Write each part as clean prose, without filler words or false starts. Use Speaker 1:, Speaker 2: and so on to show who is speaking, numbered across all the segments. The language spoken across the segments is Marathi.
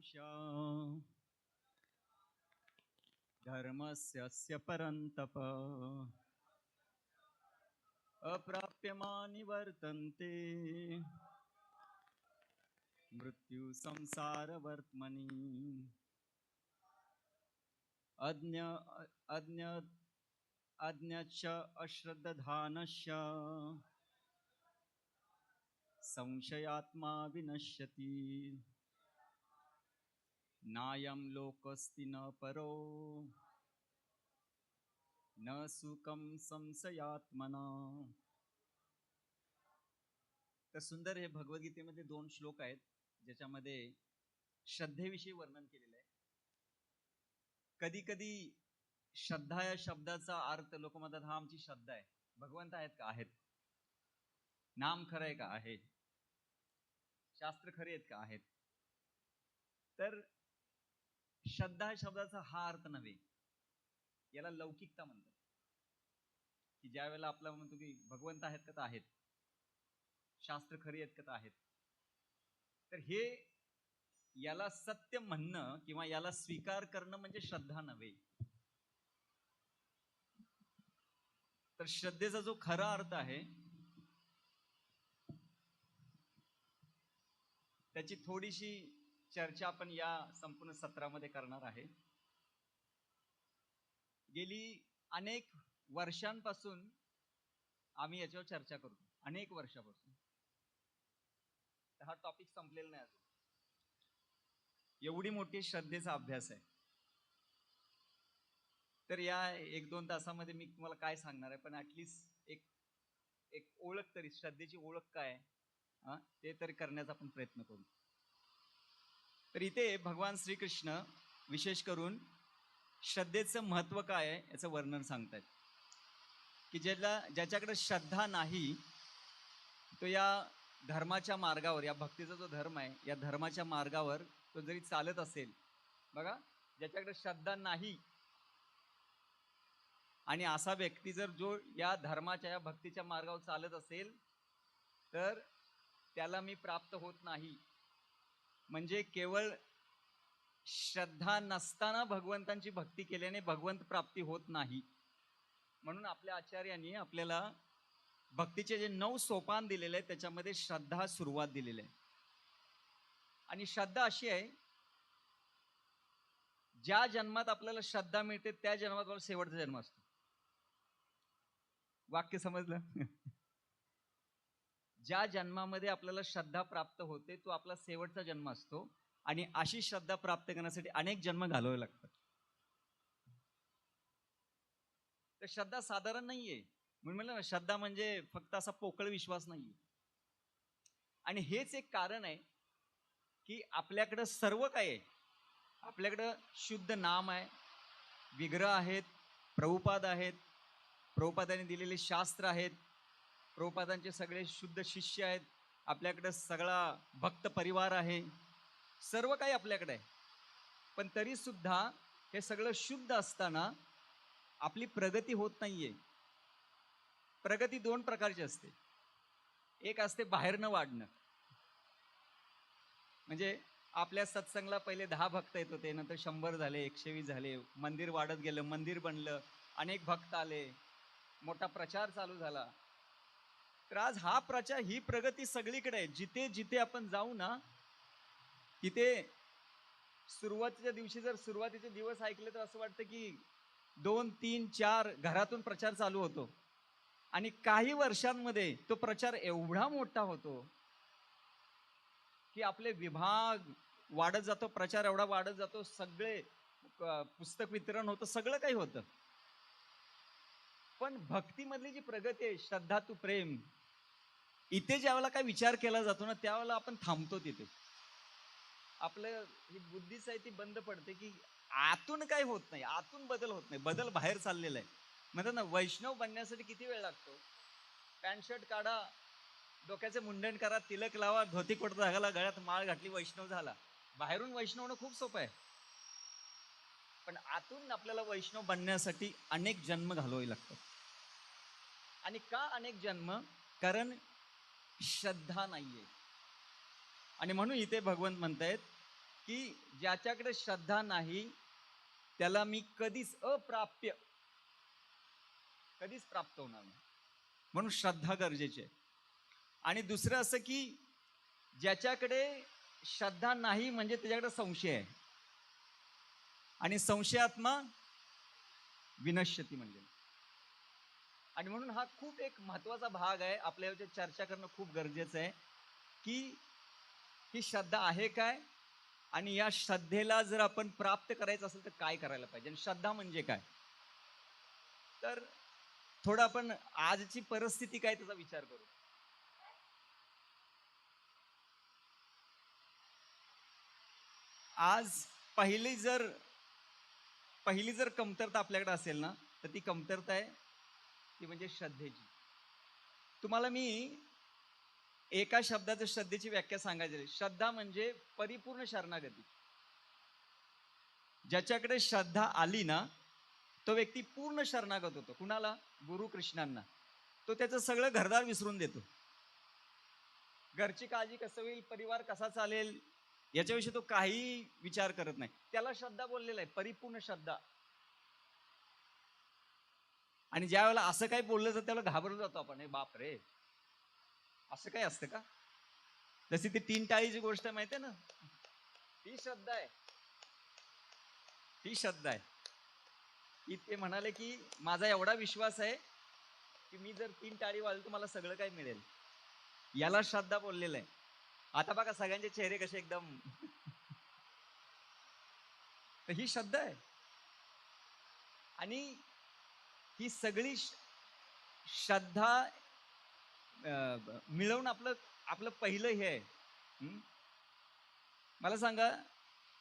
Speaker 1: धर्मस्य धर्मस्य परन्तप अप्राप्यमानि वर्तन्ते मृत्यु संसारवर्त्मनि अज्ञश्च अश्रद्धानश्च संशयात्मा विनश्यति नायं लोकस्ति न परो न सुखं संशयात्मना. तर सुंदर हे भगवद्गीतेमध्ये 2 श्लोक आहेत ज्याच्यामध्ये श्रद्धेविषयी वर्णन केलेलं आहे. कधी कधी श्रद्धा या शब्दाचा अर्थ लोक म्हणतात हा आमची श्रद्धा आहे. भगवंत आहेत का? आहेत. नाम खरं आहे का? आहे. शास्त्र खरे आहेत का? आहेत. तर श्रद्धा या शब्दाचा हा अर्थ नव्हे. याला लौकिकता म्हणतात, की ज्या वेळेला आपला म्हणतो की भगवंत आहेत का? तर आहेत. शास्त्र खरी आहेत का? तर आहेत. तर हे याला सत्य म्हणणं किंवा याला स्वीकार करणं म्हणजे श्रद्धा नव्हे. तर श्रद्धेचा जो खरा अर्थ आहे त्याची थोडीशी चर्चा आपण या संपूर्ण सत्रामध्ये करणार आहे. गेली अनेक वर्षांपासून आम्ही याच्यावर चर्चा करतो, अनेक वर्षापासून. हा टॉपिक संपलेला नाही अजून. एवढी मोठी श्रद्धेचा अभ्यास आहे. तर या 1-2 तासामध्ये मी तुम्हाला काय सांगणार आहे, पण ऍटलिस्ट एक ओळख तरी, श्रद्धेची ओळख काय ते तरी करण्याचा आपण प्रयत्न करू. तर इथे भगवान श्रीकृष्ण विशेष करून श्रद्धेचं महत्व काय आहे याचं वर्णन सांगतायत, की ज्याच्याकडे श्रद्धा नाही तो या धर्माच्या मार्गावर, या भक्तीचा जो धर्म आहे या धर्माच्या मार्गावर तो जरी चालत असेल, बघा, ज्याच्याकडे श्रद्धा नाही आणि असा व्यक्ती जर जो या धर्माच्या या भक्तीच्या मार्गावर चालत असेल तर त्याला मी प्राप्त होत नाही. म्हणजे केवळ श्रद्धा नसताना भगवंतांची भक्ती केल्याने भगवंत प्राप्ती होत नाही. म्हणून आपल्या आचार्यांनी आपल्याला भक्तीचे जे 9 सोपान दिलेले आहेत त्याच्यामध्ये श्रद्धा सुरुवात दिलेली आहे. आणि श्रद्धा अशी आहे, ज्या जन्मात आपल्याला श्रद्धा मिळते त्या जन्मात आपला शेवटचा जन्म असतो. वाक्य समजलं? ज्या जन्मामध्ये आपल्याला श्रद्धा प्राप्त होते तो आपला शेवटचा जन्म असतो. आणि अशी श्रद्धा प्राप्त करण्यासाठी अनेक जन्म घालवावे लागतात. तर श्रद्धा साधारण नाहीये. म्हणून म्हणलं ना, श्रद्धा म्हणजे फक्त असा पोकळ विश्वास नाहीये. आणि हेच एक कारण आहे की आपल्याकडं सर्व काय आहे. आपल्याकडं शुद्ध नाम आहे, विग्रह आहेत, प्रभुपाद आहेत, प्रभुपादांनी दिलेले शास्त्र आहेत, प्रभुपादांचे सगळे शुद्ध शिष्य आहेत, आपल्याकडं सगळा भक्त परिवार आहे, सर्व काही आपल्याकडे आहे. पण तरी सुद्धा हे सगळं शुद्ध असताना आपली प्रगती होत नाहीये. प्रगती 2 प्रकारची असते. एक असते बाहेरनं वाढणं, म्हणजे आपल्या सत्संगला पहिले 10 भक्त येत होते, नंतर 100 झाले, 120 झाले, मंदिर वाढत गेलं, मंदिर बनलं, अनेक भक्त आले, मोठा प्रचार चालू झाला. तर आज हा प्रचार, ही प्रगती सगळीकडे आहे. जिथे जिथे आपण जाऊ ना तिथे सुरुवातीच्या दिवशी जर सुरुवातीचे दिवस ऐकले तर असं वाटतं की 2, 3, 4 घरातून प्रचार चालू होतो. आणि काही वर्षांमध्ये तो प्रचार एवढा मोठा होतो की आपले विभाग वाढत जातो, प्रचार एवढा वाढत जातो, सगळे पुस्तक वितरण होतं, सगळं काही होतं. पण भक्तीमधली जी प्रगती आहे, श्रद्धा तू प्रेम, इथे ज्यावेळेला काय विचार केला जातो ना त्यावेळेला आपण थांबतो. तिथे आपलं ही बुद्धीच आहे ती बंद पडते, की आतून काय होत नाही, आतून बदल होत नाही, बदल बाहेर चाललेला आहे. म्हणतात ना, वैष्णव बनण्यासाठी किती वेळ लागतो. पॅन्ट शर्ट काढा, डोक्याचे मुंडन करा, तिलक लावा, धोती कुर्ता घाला, गळ्यात माळ घातली, वैष्णव झाला. बाहेरून वैष्णव होणं खूप सोपं आहे, पण आतून आपल्याला वैष्णव बनण्यासाठी अनेक जन्म घालवावे लागतात. आणि का अनेक जन्म? कारण श्रद्धा नाहीये. आणि म्हणून इथे भगवंत म्हणतायत की ज्याच्याकडे श्रद्धा नाही त्याला मी कधीच अप्राप्य, कधीच प्राप्त होणार नाही. म्हणून श्रद्धा गरजेची आहे. आणि दुसरं असं की ज्याच्याकडे श्रद्धा नाही म्हणजे त्याच्याकडे संशय आहे, आणि संशयात्मा विनश्यती म्हणजे. आणि म्हणून हा खूप एक महत्वाचा भाग आहे, आपल्या चर्चा करणं खूप गरजेचं आहे की ही श्रद्धा आहे काय, आणि या श्रद्धेला जर आपण प्राप्त करायचं असेल तर काय करायला पाहिजे, आणि श्रद्धा म्हणजे काय. तर थोडं आपण आजची परिस्थिती काय त्याचा विचार करू. आज पहिली जर कमतरता आपल्याकडे असेल ना, तर ती कमतरता आहे ती म्हणजे श्रद्धेची. तुम्हाला मी एका शब्दाचं श्रद्धेची व्याख्या सांगायची. श्रद्धा म्हणजे परिपूर्ण शरणागती. ज्याच्याकडे श्रद्धा आली ना, तो व्यक्ती पूर्ण शरणागत होतो. कुणाला? गुरु कृष्णांना. तो त्याचं सगळं घरदार विसरून देतो. घरची काळजी कसं होईल, परिवार कसा चालेल, याच्याविषयी तो काही विचार करत नाही. त्याला श्रद्धा बोललेला आहे, परिपूर्ण श्रद्धा. आणि ज्या वेळेला असं काही बोललं तर त्याला घाबरत जातो आपण, हे बाप रे, असं काही असतं का. जशी ती 3 टाळीची गोष्ट माहितीये ना, ती श्रद्धा आहे. ती श्रद्धा आहे की ते म्हणाले की माझा एवढा विश्वास आहे की मी जर 3 टाळी वाजवली तर मला सगळं काही मिळेल. याला श्रद्धा बोललेलं आहे. आता बघा सगळ्यांचे चेहरे कसे एकदम तर ही श्रद्धा आहे. आणि ही सगळी श्रद्धा मिळवणं आपलं आपलं पहिलं हे आहे. मला सांगा,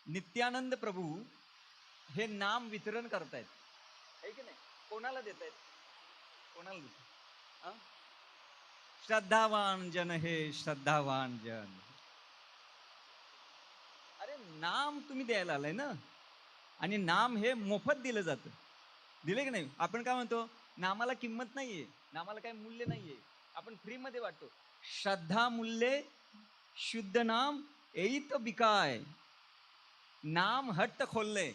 Speaker 1: नित्यानंद प्रभू हे नाम वितरण करतायत, आहे की नाही. कोणाला देत आहेत, कोणाला देत. श्रद्धावान जन हे श्रद्धावान जन. अरे नाम तुम्ही द्यायला आलाय ना, आणि नाम हे मोफत दिलं जातं. दिले की नाही. आपण काय म्हणतो, नामाला किंमत नाहीये, नामाला काही मूल्य नाहीये, आपण फ्री मध्ये वाटतो. श्रद्धा मूल्य शुद्ध नाम येईत बिकाय. नाम हट्ट खोलले.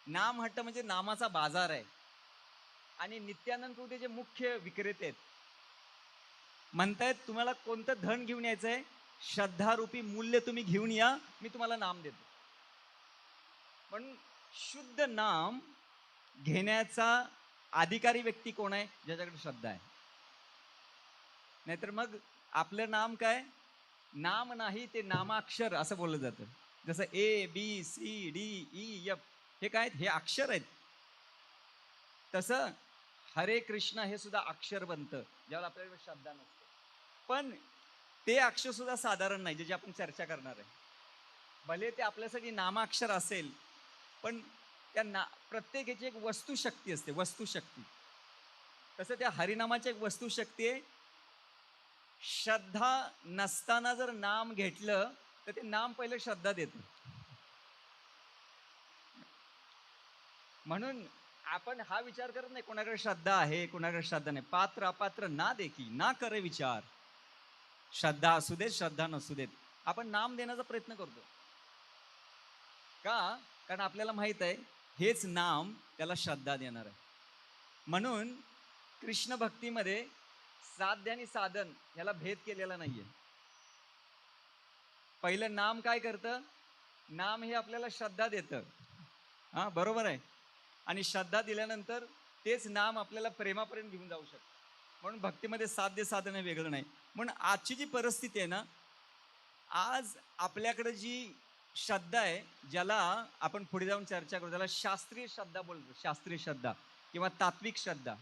Speaker 1: नाम हट्ट म्हणजे नामाचा बाजार आहे. आणि नित्यानंद प्रभू जे मुख्य विक्रेते आहेत, म्हणतायत तुम्हाला कोणतं धन घेऊन यायचंय, श्रद्धारूपी मूल्य तुम्ही घेऊन या, मी तुम्हाला नाम देतो. पण शुद्ध नाम घेण्याचा अधिकारी व्यक्ती कोण आहे, ज्याच्याकडे श्रद्धा आहे. नाहीतर मग आपलं नाम काय, नाम नाही ते नामाक्षर असं बोललं जातं. जसं ABCDE F हे काय, हे अक्षर आहेत. तसं हरे कृष्ण हे सुद्धा अक्षर बनतं ज्यावेळेला आपल्याकडे श्रद्धा नसते. पण ते अक्षर सुद्धा साधारण नाही, ज्याची आपण चर्चा करणार आहे. भले ते आपल्यासाठी नामाक्षर असेल, पण त्या प्रत्येकाची एक वस्तुशक्ती असते, वस्तुशक्ती. तसं त्या हरिनामाची एक वस्तुशक्ती आहे. श्रद्धा नसताना जर नाम घेतलं तर ते नाम पहिले श्रद्धा देतं. म्हणून आपण हा विचार करत नाही कोणाकडे श्रद्धा आहे कोणाकडे श्रद्धा नाही. पात्र अपात्र ना देखी ना करे विचार. श्रद्धा असू देत श्रद्धा नसू देत, आपण नाम देण्याचा प्रयत्न करतो. का? कारण आपल्याला माहित आहे हेच नाम त्याला श्रद्धा देणार आहे. म्हणून कृष्ण भक्तीमध्ये साध्य आणि साधन याला भेद केलेला नाहीये. पहिलं नाम काय करतं, नाम हे आपल्याला श्रद्धा देतं. हा बरोबर आहे. आणि श्रद्धा दिल्यानंतर तेच नाम आपल्याला प्रेमापर्यंत घेऊन जाऊ शकतं. म्हणून भक्तीमध्ये साध्य साधन हे वेगळं नाही. म्हणून आजची जी परिस्थिती आहे ना, आज आपल्याकडे जी श्रद्धा आहे, ज्याला आपण पुढे जाऊन चर्चा करू, त्याला शास्त्रीय श्रद्धा बोलतो. शास्त्रीय श्रद्धा किंवा तात्विक श्रद्धा.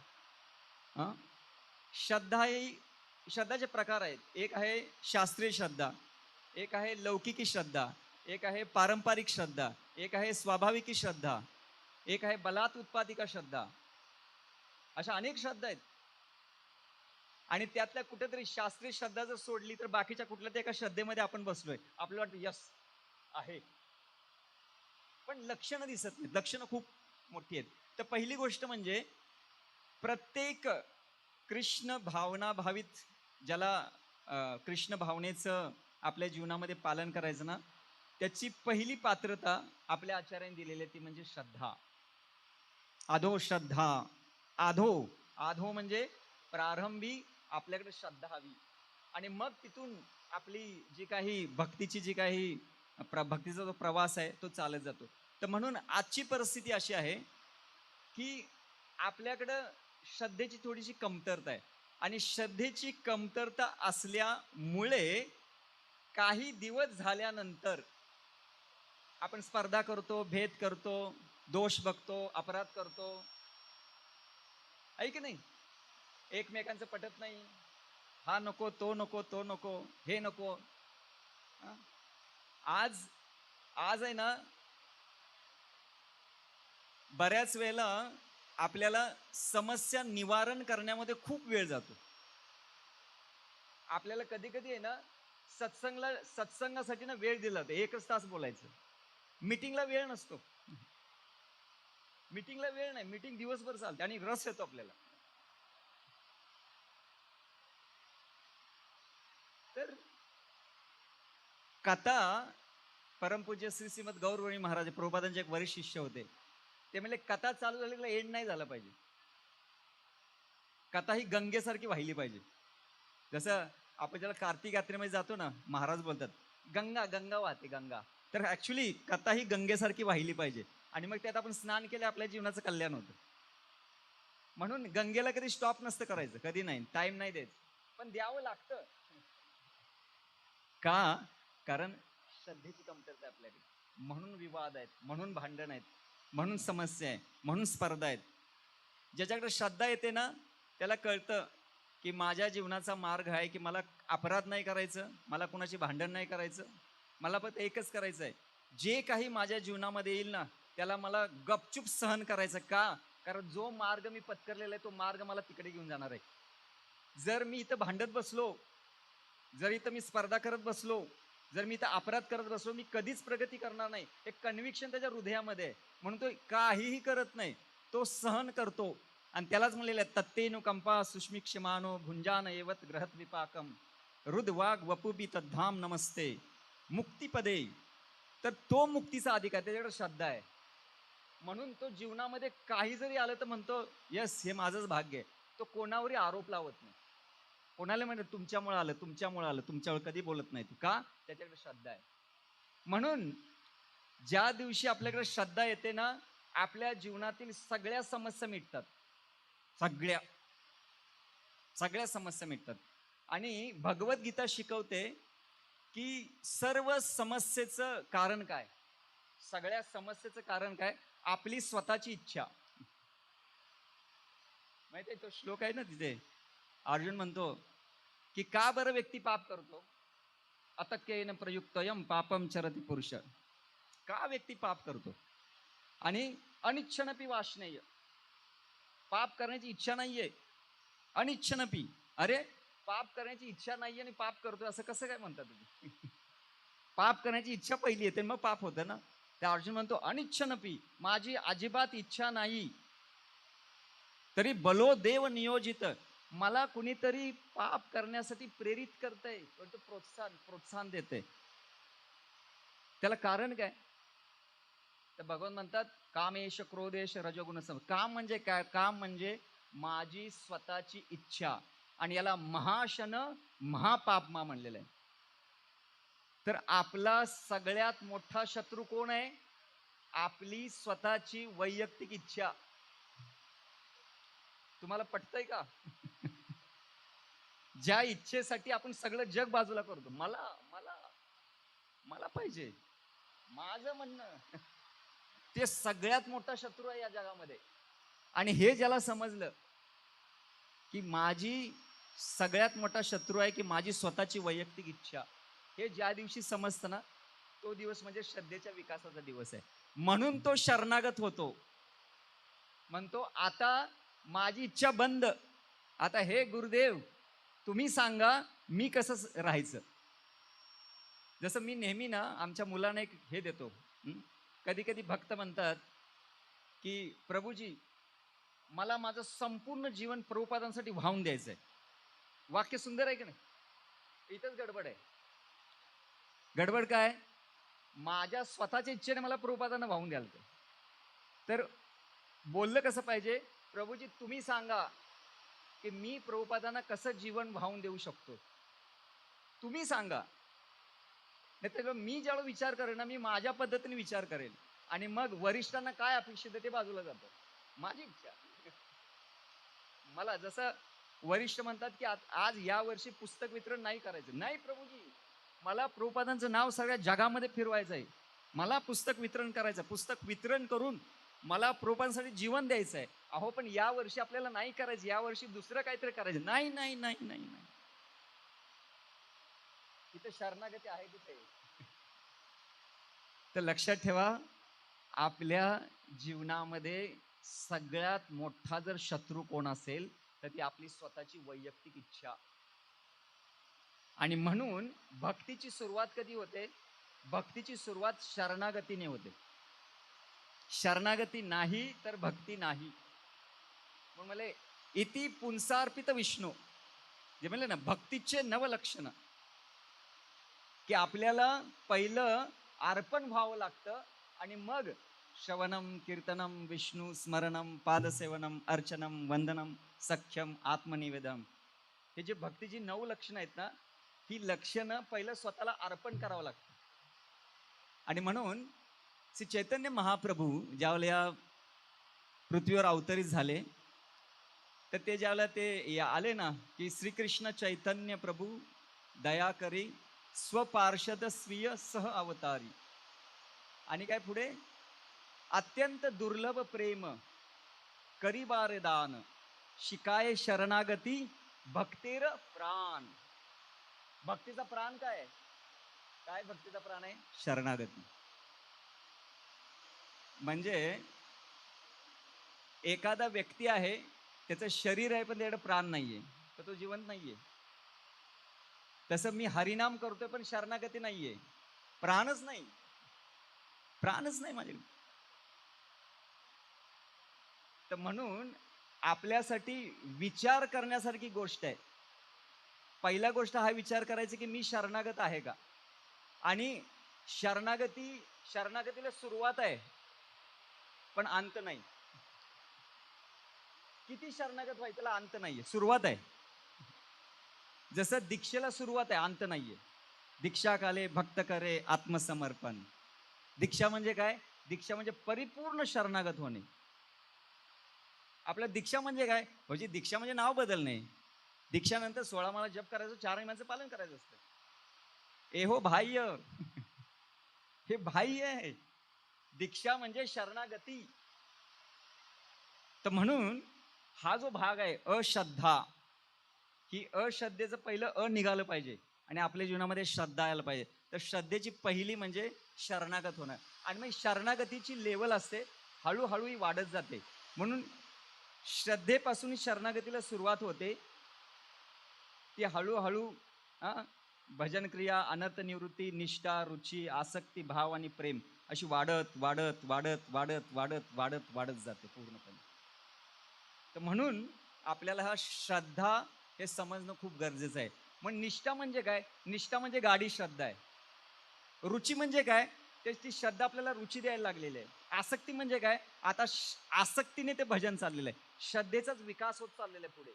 Speaker 1: श्रद्धा ही श्रद्धाचे प्रकार आहेत. एक आहे शास्त्रीय श्रद्धा, एक आहे लौकिकी श्रद्धा, एक आहे पारंपरिक श्रद्धा, एक आहे स्वाभाविकी श्रद्धा, एक आहे बलात् उत्पादिका श्रद्धा. अशा अनेक श्रद्धा आहेत. आणि त्यातल्या कुठेतरी शास्त्रीय श्रद्धा जर सोडली तर बाकीच्या कुठल्या त्या एका श्रद्धेमध्ये आपण बसलोय, आपल्याला वाटतं यस आहे, पण लक्षणं दिसत नाहीत. लक्षणं खूप मोठी आहेत. तर पहिली गोष्ट म्हणजे प्रत्येक कृष्ण भावना भावित ज्याला कृष्ण भावनेचं आपल्या जीवनामध्ये पालन करायचं ना, त्याची पहिली पात्रता आपल्या आचार्यांनी दिलेली आहे, ती म्हणजे श्रद्धा. अधो श्रद्धा. आधो आधो म्हणजे प्रारंभी आपल्याकडे श्रद्धा हवी, आणि मग तिथून आपली जी काही भक्तीची जी काही भक्तीचा जो प्रवास आहे तो चालत जातो. तर म्हणून आजची परिस्थिती अशी आहे की आपल्याकडं श्रद्धेची थोडीशी कमतरता आहे, आणि श्रद्धेची कमतरता असल्यामुळे काही दिवस झाल्यानंतर आपण स्पर्धा करतो, भेद करतो, दोष बघतो, अपराध करतो, आहे की नाही? एकमेकांचं पटत नाही, हा नको, तो नको, तो नको, हे नको. हं? आज आज आहे ना, बऱ्याच वेळेला आपल्याला समस्या निवारण करण्यामध्ये खूप वेळ जातो. आपल्याला कधी कधी आहे ना, सत्संगासाठी ना वेळ दिला जातो, 1च तास बोलायचं. मीटिंगला वेळ नसतो. मीटिंगला वेळ नाही, मीटिंग दिवसभर चालते आणि रस येतो आपल्याला. तर कथा, परमपूज्य श्री श्रीमद गौरवाणी महाराज प्रभुपादांचे एक वरिष्ठ शिष्य होते. ते म्हणले कथा चालू झाली एंड नाही झाला पाहिजे, कथा ही गंगेसारखी वाहिली पाहिजे. जसं आपण ज्याला कार्तिक यात्रेमध्ये जातो ना, महाराज बोलतात गंगा गंगा वाहते गंगा. तर ऍक्च्युली कथा ही गंगेसारखी वाहिली पाहिजे, आणि मग त्यात आपण स्नान केले, आपल्या जीवनाचं कल्याण होतं. म्हणून गंगेला कधी स्टॉप नसतं करायचं, कधी नाही, टाइम नाही द्यायचं, पण द्यावं लागतं. का? कारण श्रद्धेची कमतरता आपल्याकडे, म्हणून विवाद आहेत, म्हणून भांडण आहेत, म्हणून समस्या आहे, म्हणून स्पर्धा आहेत. ज्याच्याकडे श्रद्धा येते ना, त्याला कळतं की माझ्या जीवनाचा मार्ग आहे की मला अपराध नाही करायचं, मला कुणाची भांडण नाही करायचं, मला फक्त एकच करायचं आहे, जे काही माझ्या जीवनामध्ये येईल ना त्याला मला गपचूप सहन करायचं. का? कारण जो मार्ग मी पत्करलेला आहे तो मार्ग मला तिकडे घेऊन जाणार आहे. जर मी इथं भांडत बसलो, जर इथं मी स्पर्धा करत बसलो, जर मी इथं अपराध करत बसलो, मी कधीच प्रगती करणार नाही. एक कन्व्हिक्शन त्याच्या हृदयामध्ये आहे, म्हणून तो काहीही करत नाही, तो सहन करतो. आणि त्यालाच म्हणलेलं आहे, तत्तेनुकंपा सुष्मिक्षमानो भुंजान एवत ग्रहत विपाकम रुद्वाग वपुबी तद्धाम नमस्ते मुक्तिपदे. तर तो मुक्तीचा अधिकार, त्याच्याकडे श्रद्धा आहे. म्हणून तो जीवनामध्ये काही जरी आलं तर म्हणतो यस, हे माझंच भाग्य आहे. तो कोणावरही आरोप लावत नाही, कोणाला म्हणत तुमच्यामुळे आलं, तुमच्यामुळे आलं, तुमच्यामुळे कधी बोलत नाही. तू का? त्याच्याकडे श्रद्धा आहे. म्हणून ज्या दिवशी आपल्याकडे श्रद्धा येते ना, आपल्या जीवनातील सगळ्या समस्या मिटतात, सगळ्या सगळ्या समस्या मिटतात. आणि भगवद्गीता शिकवते की सर्व समस्येचं कारण काय, सगळ्या समस्येचं कारण काय? आपली स्वतःची इच्छा. माहिती आहे तो श्लोक आहे ना तिथे, अर्जुन म्हणतो की का बरं व्यक्ती पाप करतो? अतक्येन प्रयुक्तयम पापम चरति पुरुष. का व्यक्ती पाप करतो? आणि अनिच्छनपी वासनेय, पाप करण्याची इच्छा नाहीये, अनिच्छनपी. अरे, पाप करण्याची इच्छा नाहीये आणि पाप करतोय असं कसं काय म्हणता तुम्ही? पाप करण्याची इच्छा पहिली येते मग पाप होतं ना. त्या अर्जुन म्हणतो अनिच्छनपी, माझी अजिबात इच्छा नाही, तरी बलो देव नियोजित, मला कुणीतरी पाप करण्यासाठी प्रेरित करतंय, प्रोत्साहन प्रोत्साहन देते. त्याला कारण काय? तर भगवान म्हणतात कामेश क्रोधेश रजोगुण सम. काम म्हणजे काय? काम म्हणजे माझी स्वतःची इच्छा, आणि याला महाशन महापापमा म्हणलेलं आहे. तर आपला सगळ्यात मोठा शत्रू कोण आहे? आपली स्वतःची वैयक्तिक इच्छा. तुम्हाला पटतंय का? ज्या इच्छेसाठी आपण सगळं जग बाजूला करतो, मला मला मला पाहिजे, माझं म्हणणं, ते सगळ्यात मोठा शत्रू आहे या जगामध्ये. आणि हे ज्याला समजलं की माझी सगळ्यात मोठा शत्रू आहे की माझी स्वतःची वैयक्तिक इच्छा, हे ज्या दिवशी समजतं ना, तो दिवस म्हणजे श्रद्धेच्या विकासाचा दिवस आहे. म्हणून तो शरणागत होतो, म्हणतो आता माझी इच्छा बंद, आता हे गुरुदेव तुम्ही सांगा मी कसं राहायचं. जसं मी नेहमी ना आमच्या मुलांना एक हे देतो, कधी कधी भक्त म्हणतात की प्रभूजी मला माझं संपूर्ण जीवन प्रभुपादांसाठी वाहून द्यायचंय. वाक्य सुंदर आहे की नाही? इथंच गडबड आहे. गडबड काय? माझ्या स्वतःच्या इच्छेने मला प्रभुपादांना वाहून द्याल तर बोललं कसं पाहिजे, प्रभूजी तुम्ही सांगा की मी प्रभुपादांना कसं जीवन वाहून देऊ शकतो, तुम्ही सांगा. नाही तर मी ज्यावेळेला विचार करेन ना, मी माझ्या पद्धतीने विचार करेन आणि मग वरिष्ठांना काय अपेक्षित आहे ते बाजूला जातं. माझी इच्छा. मला जसं वरिष्ठ म्हणतात की आज या वर्षी पुस्तक वितरण नाही करायचं, नाही प्रभूजी, मला प्रभुपादांचं नाव सगळ्या जगामध्ये फिरवायचं आहे, मला पुस्तक वितरण करायचं, पुस्तक वितरण करून मला प्रभुपादांसाठी जीवन द्यायचं आहे. अहो पण या वर्षी आपल्याला नाही करायचं, या वर्षी दुसरं काहीतरी करायचं. नाही नाही नाही नाही नाही, तिथे शरणागती आहे तिथे. तर लक्षात ठेवा, आपल्या जीवनामध्ये सगळ्यात मोठा जर शत्रू कोण असेल तर ती आपली स्वतःची वैयक्तिक इच्छा. आणि म्हणून भक्तीची सुरुवात कधी होते? भक्तीची सुरुवात शरणागतीने होते. शरणागती नाही तर भक्ती नाही. मग मला इति पुंसार्पित विष्णू जे म्हणले ना, भक्तीचे नवलक्षण, की आपल्याला पहिलं अर्पण व्हावं लागतं आणि मग श्रवणम कीर्तनम विष्णू स्मरणम पादसेवनम अर्चनम वंदनम सख्यम आत्मनिवेदम, हे जे भक्तीची 9 लक्षणं आहेत ना, ही लक्षणं पहिलं स्वतःला अर्पण करावं लागतं. आणि म्हणून श्री चैतन्य महाप्रभू ज्यावेळेला या पृथ्वीवर अवतरित झाले तर ते ज्यावेळेला ते आले ना, की श्रीकृष्ण चैतन्य प्रभू दया करी स्वपार्षद स्वीय सह अवतारी. आणि काय पुढे? अत्यंत दुर्लभ प्रेम करीबारे दान शिकाय शरणागती भक्तेर प्राण. भक्तीचा प्राण काय? काय भक्तीचा प्राण आहे? शरणागती. म्हणजे एखादा व्यक्ती आहे, त्याचं शरीर आहे पण त्याच्याकडे प्राण नाहीये, तर तो जिवंत नाहीये. तसं मी हरिनाम करतोय पण शरणागती नाहीये, प्राणच नाही, प्राणच नाही माझ्याकडे. तर म्हणून आपल्यासाठी विचार करण्यासारखी गोष्ट आहे. पहिला गोष्ट हा विचार करायचा की मी शरणागत आहे का. आणि शरणागतीला सुरुवात आहे पण अंत नाही. किती शरणागत व्हायचं, त्याला अंत नाहीये, सुरुवात आहे. जसं दीक्षेला सुरुवात आहे, अंत नाहीये. दीक्षा काले भक्त करे आत्मसमर्पण. दीक्षा म्हणजे काय? दीक्षा म्हणजे परिपूर्ण शरणागत होणे. आपल्या दीक्षा म्हणजे काय? म्हणजे दीक्षा म्हणजे नाव बदलणे. दीक्षानंतर 16 माळा जप करायचं, 4 महिन्याचं पालन करायचं असतं. एहो बाह्य हे बाह्य आहे. दीक्षा म्हणजे शरणागती. तर म्हणून हा जो भाग आहे अश्रद्धा, ही अश्रद्धेचं पहिलं निघालं पाहिजे आणि आपल्या जीवनामध्ये श्रद्धा यायला पाहिजे. तर श्रद्धेची पहिली म्हणजे शरणागत होणं. आणि मग शरणागतीची लेवल असते, हळूहळू ही वाढत जाते. म्हणून श्रद्धेपासून शरणागतीला सुरुवात होते, ती हळूहळू भजन क्रिया, अनर्थ निवृत्ती, निष्ठा, रुची, आसक्ती, भाव आणि प्रेम अशी वाढत वाढत वाढत वाढत वाढत वाढत वाढत जाते पूर्णपणे. तर म्हणून आपल्याला हा श्रद्धा हे समजणं खूप गरजेचं आहे. मग निष्ठा म्हणजे काय? निष्ठा म्हणजे गाढी श्रद्धा आहे. रुची म्हणजे काय? ती श्रद्धा आपल्याला रुची द्यायला लागलेली आहे. आसक्ती म्हणजे काय? आता आसक्तीने ते भजन चाललेलं आहे, श्रद्धेचाच विकास होत चाललेला आहे पुढे.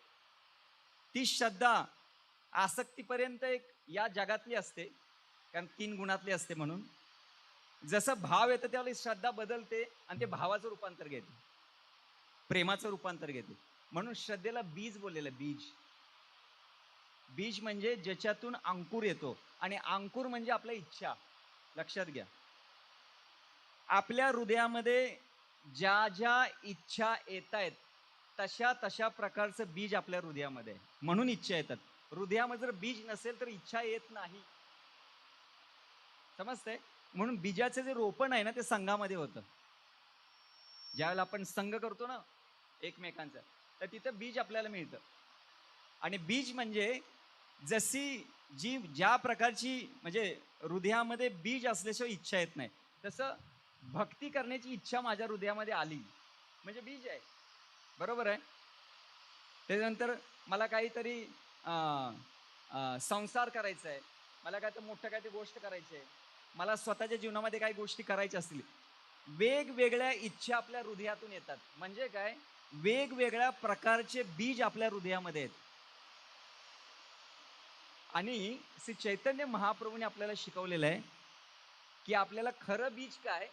Speaker 1: ती श्रद्धा आसक्तीपर्यंत एक या जगातली असते, कारण 3 गुणातली असते. म्हणून जसं भाव येतं त्यावेळेला श्रद्धा बदलते आणि ते भावाचं रूपांतर घेते, प्रेमाचं रूपांतर घेते. म्हणून श्रद्धेला बीज बोललेलं. बीज, बीज म्हणजे ज्याच्यातून अंकुर येतो. आणि अंकुर म्हणजे आपल्या इच्छा. लक्षात घ्या, आपल्या हृदयामध्ये ज्या ज्या इच्छा येत आहेत तशा तशा प्रकारचं बीज आपल्या हृदयामध्ये आहे, म्हणून इच्छा येतात. हृदयामध्ये जर बीज नसेल तर इच्छा येत नाही. समजतंय? म्हणून बीजाचं जे रोपण आहे ना, ते संघामध्ये होतं. ज्यावेळेला आपण संघ करतो ना एकमेकांचा, तर तिथं बीज आपल्याला मिळतं. आणि बीज म्हणजे जशी ज्या प्रकारची, म्हणजे हृदयामध्ये बीज असल्याशिवाय इच्छा येत नाही, तसं भक्ती करण्याची इच्छा माझ्या हृदयामध्ये आली म्हणजे बीज आहे. बरोबर आहे? त्याच्यानंतर मला काहीतरी संसार करायचा आहे, मला काहीतरी मोठं काहीतरी गोष्ट करायची आहे, मला स्वतःच्या जीवनामध्ये काही गोष्टी करायच्या असतील, वेगवेगळ्या इच्छा आपल्या हृदयातून येतात. म्हणजे काय, वेगवेगळ्या प्रकारचे बीज आपल्या हृदयामध्ये आहेत. आणि श्री चैतन्य महाप्रभूने आपल्याला शिकवलेलं आहे की आपल्याला खरं बीज काय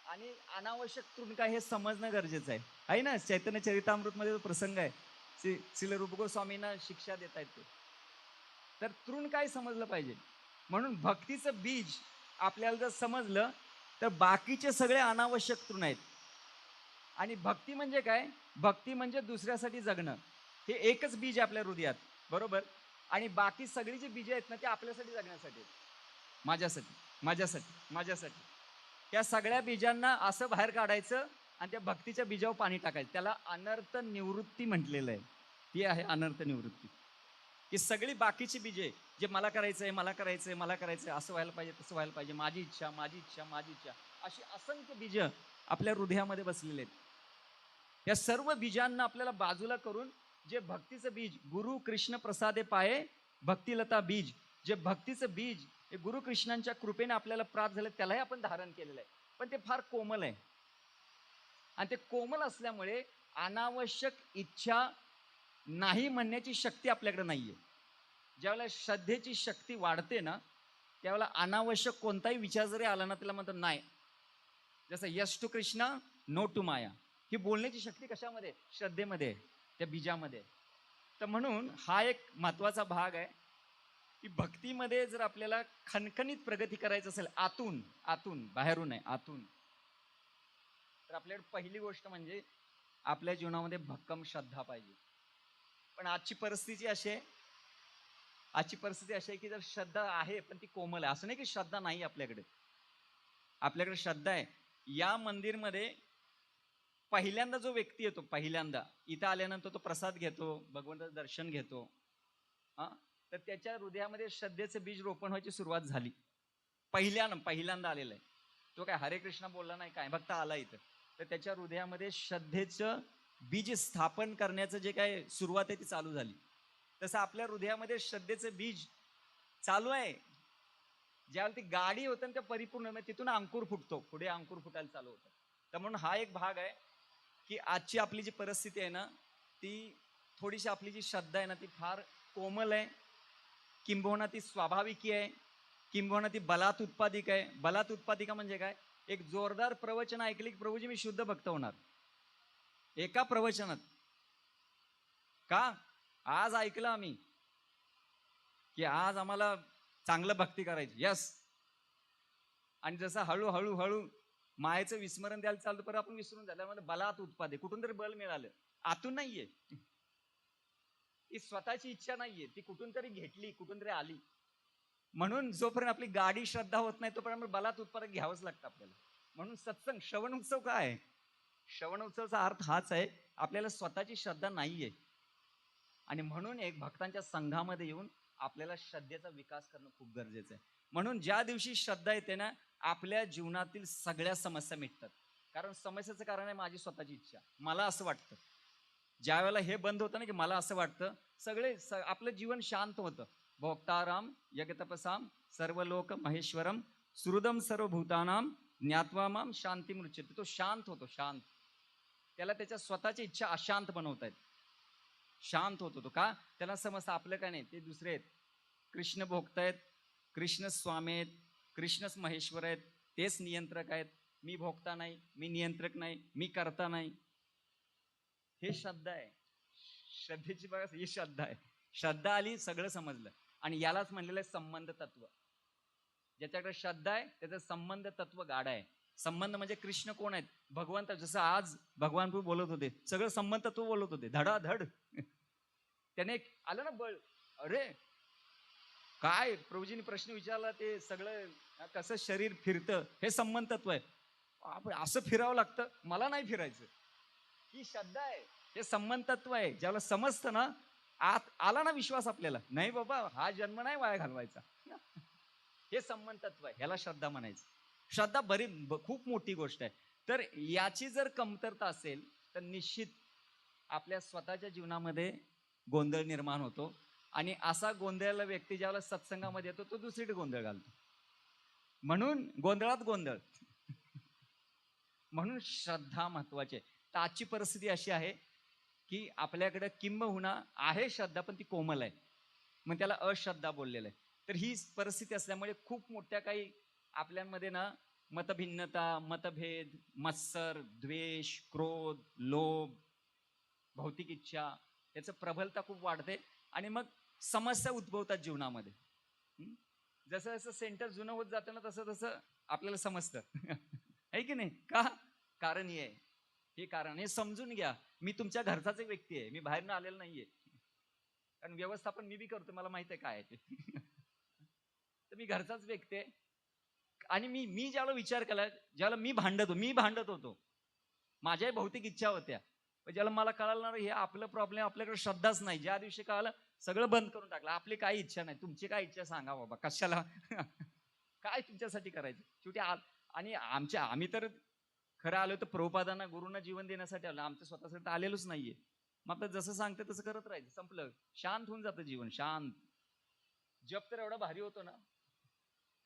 Speaker 1: आणि अनावश्यक तृण काय हे समजणं गरजेचं आहे. आहे ना, चैतन्य चरितामृत मध्ये जो प्रसंग आहे, श्री रूप गोस्वामींना शिक्षा देत आहेत ते. तर तृण काय समजलं पाहिजे. म्हणून भक्तीचं बीज आपल्याला जर समजलं तर बाकीचे सगळे अनावश्यक तृण आहेत. आणि भक्ती म्हणजे काय, भक्ती म्हणजे दुसऱ्यासाठी जगणं. हे एकच बीज आहे आपल्या हृदयात, बरोबर. आणि बाकी सगळी जी बीज आहेत ना, ते आपल्यासाठी जगण्यासाठी, माझ्यासाठी, माझ्यासाठी, माझ्यासाठी. त्या सगळ्या बीजांना असं बाहेर काढायचं आणि त्या भक्तीच्या बीजावर पाणी टाकायचं. त्याला अनर्थ निवृत्ती म्हटलेलं आहे. ती आहे अनर्थ निवृत्ती. की सगळी बाकीची बीजे, जे मला करायचंय, मला करायचंय, मला करायचंय, असं व्हायला पाहिजे, तसं व्हायला पाहिजे, माझी इच्छा, माझी इच्छा, माझी इच्छा, अशी असंख्य बीज आपल्या हृदयामध्ये बसलेले आहेत. या सर्व बीजांना आपल्याला बाजूला करून जे भक्तीचं बीज, गुरु कृष्ण प्रसादे पाये भक्तिलता बीज, जे भक्तीचं बीज हे गुरु कृष्णांच्या कृपेने आपल्याला प्राप्त झालं, त्यालाही आपण धारण केलेलं आहे. पण ते फार कोमल आहे. आणि ते कोमल असल्यामुळे अनावश्यक इच्छा नाही म्हणण्याची शक्ती आपल्याकडे नाहीये. ज्यावेळेला श्रद्धेची शक्ती वाढते ना, त्यावेळेला अनावश्यक कोणताही विचार जरी आला ना, त्याला म्हणतात नाही. जसं yes to Krishna, no to Maya. ही बोलण्याची शक्ती कशामध्ये, श्रद्धेमध्ये, त्या बीजामध्ये. तर म्हणून हा एक महत्वाचा भाग आहे की भक्तीमध्ये जर आपल्याला खणखणीत प्रगती करायचं असेल, आतून, आतून, बाहेरून आहे, आतून, तर आपल्याकडे पहिली गोष्ट म्हणजे आपल्या जीवनामध्ये भक्कम श्रद्धा पाहिजे. पण आजची परिस्थिती अशी आहे, आजची परिस्थिती अशी आहे की जर श्रद्धा आहे पण ती कोमल आहे. असं नाही की श्रद्धा नाही आपल्याकडे, आपल्याकडे श्रद्धा आहे. या मंदिरमध्ये पहिल्यांदा जो व्यक्ती येतो, पहिल्यांदा इथं आल्यानंतर तो प्रसाद घेतो, भगवंताचं दर्शन घेतो, हा, तर त्याच्या हृदयामध्ये श्रद्धेचं बीज रोपण व्हायची सुरुवात झाली. पहिल्यांदा आलेला आहे तो. काय हरे कृष्ण बोलला नाही, काय फक्त आला इथं, तर त्याच्या हृदयामध्ये श्रद्धेचं बीज स्थापन करण्याचं जे काय सुरुवात आहे ती चालू झाली. तसं आपल्या हृदयामध्ये श्रद्धेचं बीज चालू आहे. ज्यावेळेला ती गाडी होतं ना, त्या परिपूर्ण तिथून अंकुर फुटतो, पुढे अंकुर फुटायला चालू होतं. तर म्हणून हा एक भाग आहे की आजची आपली जी परिस्थिती आहे ना, ती थोडीशी आपली जी श्रद्धा आहे ना, ती फार कोमल आहे, किंबहुना ती स्वाभाविकी आहे, किंबहुना ती बलात् उत्पादिक आहे. बलात् उत्पादिका म्हणजे काय, एक जोरदार प्रवचन ऐकले की प्रभूजी मी शुद्ध भक्त होणार, एका प्रवचनात. का, आज ऐकलं आम्ही की आज आम्हाला चांगलं भक्ती करायची, यस. आणि जसं हळूहळू हळू मायेचं विस्मरण द्यायला चालतं, पण आपण विसरून झाल्यामध्ये बलात् उत्पादे, कुठून तरी बल मिळालं, आतून नाहीये. ती स्वतःची इच्छा नाहीये, ती कुठून तरी घेतली, कुठून तरी आली. म्हणून जोपर्यंत आपली गाडी श्रद्धा होत नाही तोपर्यंत बलात् उत्पादक घ्यावंच लागतं आपल्याला. म्हणून सत्संग, श्रवण उत्सव काय आहे, श्रवण उत्सवाचा अर्थ हाच आहे, आपल्याला स्वतःची श्रद्धा नाहीये. आणि म्हणून एक भक्तांच्या संघामध्ये येऊन आपल्याला श्रद्धेचा विकास करणं खूप गरजेचं आहे. म्हणून ज्या दिवशी श्रद्धा येते ना, आपल्या जीवनातील सगळ्या समस्या मिटतात. कारण समस्याचं कारण आहे माझी स्वतःची इच्छा, मला असं वाटतं. ज्या वेळेला हे बंद होतं ना, की मला असं वाटतं, आपलं जीवन शांत होतं. भोक्ताराम यज्ञतपसाम सर्व लोक महेश्वरम सुहृदम सर्वभूतानाम ज्ञात्वा माम शांती मृच्छते. तो शांत होतो, शांत. त्याला त्याच्या स्वतःची इच्छा अशांत बनवतायत, शांत होतो तो. का, त्याला समजतं आपलं काय नाही, ते दुसरे आहेत, कृष्ण भोगतायत, कृष्ण स्वामी आहेत, कृष्णच महेश्वर आहेत, तेच नियंत्रक आहेत. मी भोगता नाही, मी नियंत्रक नाही, मी करता नाही. हे श्रद्धा आहे. श्रद्धेची बघा, ही श्रद्धा आहे. श्रद्धा आली, सगळं समजलं. आणि यालाच म्हणलेलं आहे संबंध तत्व. ज्याच्याकडे श्रद्धा आहे त्याचं संबंध तत्व गाढ आहे. संबंध म्हणजे कृष्ण कोण आहेत, भगवंत. जसं आज भगवान प्रभू बोलत होते, सगळं संबंध तत्व बोलत होते, धडाधड. त्याने आलं ना बळ, अरे काय प्रभूजींनी प्रश्न विचारला, ते सगळं कसं शरीर फिरतं, हे संबंध तत्व आहे. असं फिरावं लागतं, मला नाही फिरायचं. ही श्रद्धा आहे, हे संबंध तत्व आहे. ज्याला समजतं ना, आत आला ना विश्वास आपल्याला, नाही बाबा हा जन्म नाही वाया घालवायचा, हे संबंध तत्व आहे, ह्याला श्रद्धा म्हणायचं. श्रद्धा खूप मोठी गोष्ट आहे. तर याची जर कमतरता असेल तर निश्चित आपल्या स्वतःच्या जीवनामध्ये गोंधळ निर्माण होतो. आणि असा गोंधळाला व्यक्ती ज्यावेळेला सत्संगामध्ये येतो तो दुसरीकडे गोंधळ घालतो. म्हणून गोंधळात गोंधळ. म्हणून श्रद्धा महत्वाची आहे. तर आजची परिस्थिती अशी आहे की आपल्याकडे किंबहुना आहे श्रद्धा, पण ती कोमल आहे, मग त्याला अश्रद्धा बोललेलं आहे. तर ही परिस्थिती असल्यामुळे खूप मोठ्या काही आपल्यामध्ये ना मतभिन्नता, मतभेद, मत्सर, द्वेष, क्रोध, लोभ, भौतिक इच्छा याचं प्रबलता खूप वाढते आणि मग समस्या उद्भवतात जीवनामध्ये. जसं जसं सेंटर जुनं होत जातं ना, तसं तसं आपल्याला समजतं. आहे की नाही? का? कारण हे कारण, हे समजून घ्या. मी तुमच्या घरचाच एक व्यक्ती आहे, मी बाहेरनं आलेलो नाहीये. कारण व्यवस्थापन मी बी करतो, मला माहित आहे काय आहे ते. तर मी घरचाच व्यक्ती आहे. आणि मी ज्यावेळेला विचार केला, ज्यावेळेला मी भांडत होतो, माझ्याही भौतिक इच्छा होत्या, पण ज्याला मला कळालं ना, हे आपलं प्रॉब्लेम, आपल्याकडे श्रद्धाच नाही. ज्या दिवशी कळालं, सगळं बंद करून टाकलं. आपली काही इच्छा नाही, तुमची काय इच्छा सांगा बाबा, कशाला. काय तुमच्यासाठी करायचं शेवटी. आणि आम्ही तर खरं आलो तर प्रभुपादांना, गुरुंना जीवन देण्यासाठी आलो, आमच्या स्वतःसाठी तर आलेलोच नाहीये. मग आपलं जसं सांगते तसं करत राहायचं, संपलं. शांत होऊन जातं जीवन, शांत. जप तर एवढा भारी होतो ना,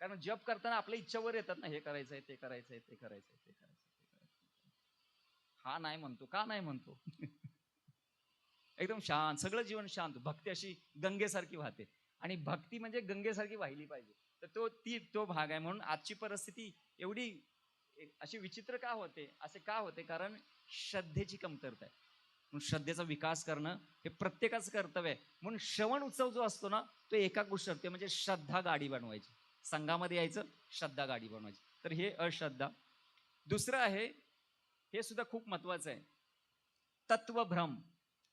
Speaker 1: कारण जप करताना आपल्या इच्छावर येतात ना, हे करायचंय, ते करायचंय, ते करायचंय, ते करायचंय. हा नाही म्हणतो, का नाही म्हणतो. एकदम शांत, सगळं जीवन शांत. भक्ती अशी गंगेसारखी वाहते, आणि भक्ती म्हणजे गंगेसारखी वाहिली पाहिजे. तर तो भाग आहे. म्हणून आजची परिस्थिती एवढी अशी विचित्र का होते, असे का होते? कारण श्रद्धेची कमतरता आहे. म्हणून श्रद्धेचा विकास करणं हे प्रत्येकाचं कर्तव्य आहे. म्हणून श्रवण उत्सव जो असतो ना, तो एका गोष्ट असते, म्हणजे श्रद्धा गाडी बनवायची. संघामध्ये यायचं, श्रद्धा गाडी बनवायची. तर हे अश्रद्धा. दुसरं आहे, हे सुद्धा खूप महत्वाचं आहे, तत्वभ्रम.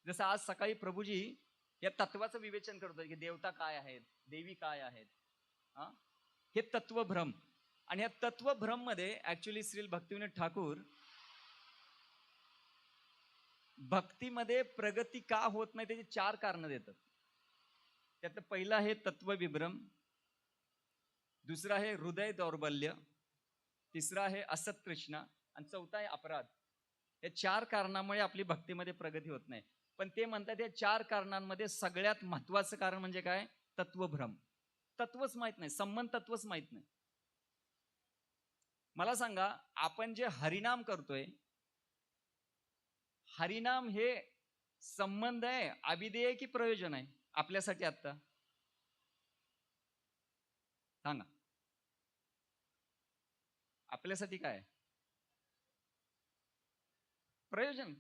Speaker 1: जसं आज सकाळी प्रभूजी या तत्वाचं विवेचन करतोय की देवता काय आहेत, देवी काय आहेत. हे तत्वभ्रम. आणि या तत्वभ्रम मध्ये ऍक्च्युली श्री भक्तिविनोद ठाकूर भक्तीमध्ये प्रगती का होत नाही त्याची 4 कारणं देतात. त्यातलं पहिलं आहे तत्वविभ्रम, दुसरं आहे हृदय दौर्बल्य, तिसरं आहे असत तृष्णा, आणि चौथा आहे अपराध. या 4 कारणामुळे आपली भक्तीमध्ये प्रगती होत नाही. पण ते म्हणतात या 4 कारणांमध्ये सगळ्यात महत्वाचं कारण म्हणजे काय? तत्वभ्रम. तत्वच माहित नाही, संबंध तत्वच माहित नाही. मला सांगा, आपण जे हरिनाम करतोय, हरिनाम हे संबंध आहे, अभिदेय की प्रयोजन आहे आपल्यासाठी? आता सांगा, आपल्यासाठी काय प्रयोजन?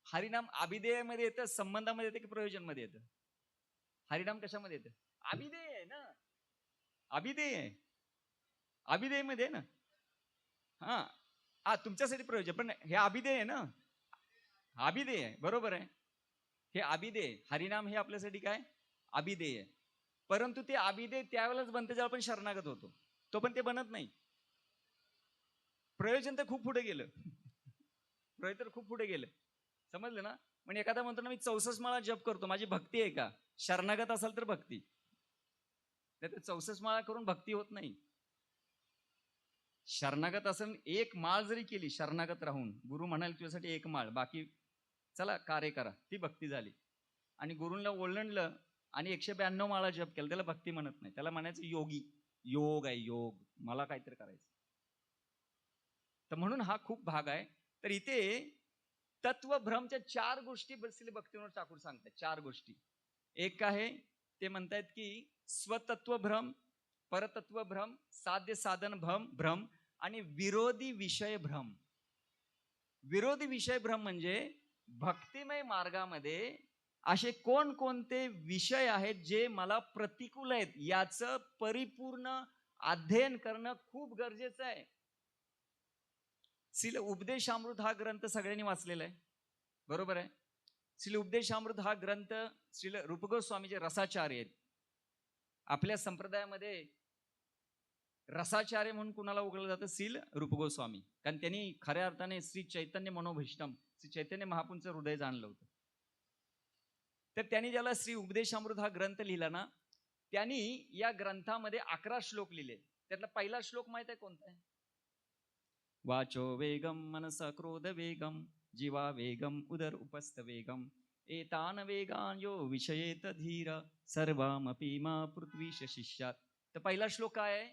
Speaker 1: हरिनाम अभिदेयमध्ये येतं, संबंधामध्ये येतं की प्रयोजन मध्ये येतं? हरिनाम कशामध्ये येतं? अभिदेय आहे ना, अभिदेय आहे, अभिदेय मध्ये आहे ना. हा हा, तुमच्यासाठी प्रयोजन, पण हे अभिदेय आहे ना, अभिदेय आहे, बरोबर आहे. हे अभिदेय, हरिनाम हे आपल्यासाठी काय? अभिदेय आहे. परंतु ते अभिदेय त्यावेळेलाच बनते जेव्हा आपण शरणागत होतो, तो पण ते बनत नाही. प्रयोजन तर खूप पुढे गेलं. प्रयोजन तर खूप पुढे गेलं, समजलं ना. म्हणजे एखादा म्हणतो ना, मी 64 माळा जप करतो, माझी भक्ती आहे का? शरणागत असाल तर भक्ती, नाही तर 64 माळा करून भक्ती होत नाही. शरणागत असेल, एक माळ जरी केली शरणागत राहून, गुरु म्हणाल तुझ्यासाठी एक माळ, बाकी चला कार्य करा, ती भक्ती झाली. आणि गुरुंना ओळंडलं आणि 192 माळा जप केला, त्याला भक्ती म्हणत नाही, त्याला म्हणायचं योगी. योग आहे, योग, मला काहीतरी करायचं. तर म्हणून हा खूप भाग आहे. तर इथे तत्वभ्रमच्या 4 गोष्टी श्री भक्तिविनोद ठाकूर सांगतात, 4 गोष्टी. एक आहे, ते म्हणतायत की स्वतत्वभ्रम, परतत्वभ्रम, साध्य साधन भ्रम, आणि विरोधी विषय भ्रम. विरोधी विषय भ्रम म्हणजे भक्तिमय मार्गामध्ये असे कोणकोणते विषय आहेत जे मला प्रतिकूल आहेत, याचं परिपूर्ण अध्ययन करणं खूप गरजेचं आहे. श्रील उपदेशामृत हा ग्रंथ सगळ्यांनी वाचलेला आहे, बरोबर आहे. श्रील उपदेशामृत हा ग्रंथ श्रील रूपगोस्वामी जे रसाचार्य आहेत, आपल्या संप्रदायामध्ये रसाचार्य म्हणून कुणाला ओळखलं जातं? श्रील रूपगोस्वामी. कारण त्यांनी खऱ्या अर्थाने श्री चैतन्य मनोभीष्टम, श्री चैतन्य महापूंचं हृदय जाणलं होतं. तर त्यांनी ज्याला श्री उपदेशामृत हा ग्रंथ लिहिला ना, त्यांनी या ग्रंथामध्ये 11 श्लोक लिहिले. त्यातला पहिला श्लोक माहित आहे कोणता आहे? वाचो वेगम मनसा क्रोध वेगम जीवा वेगम उदर उपस्थ वेगम एतान वेगान यो विषयेत धीर सर्वमपि मा पृथ्वीश शिष्यात. तर पहिला श्लोक काय आहे?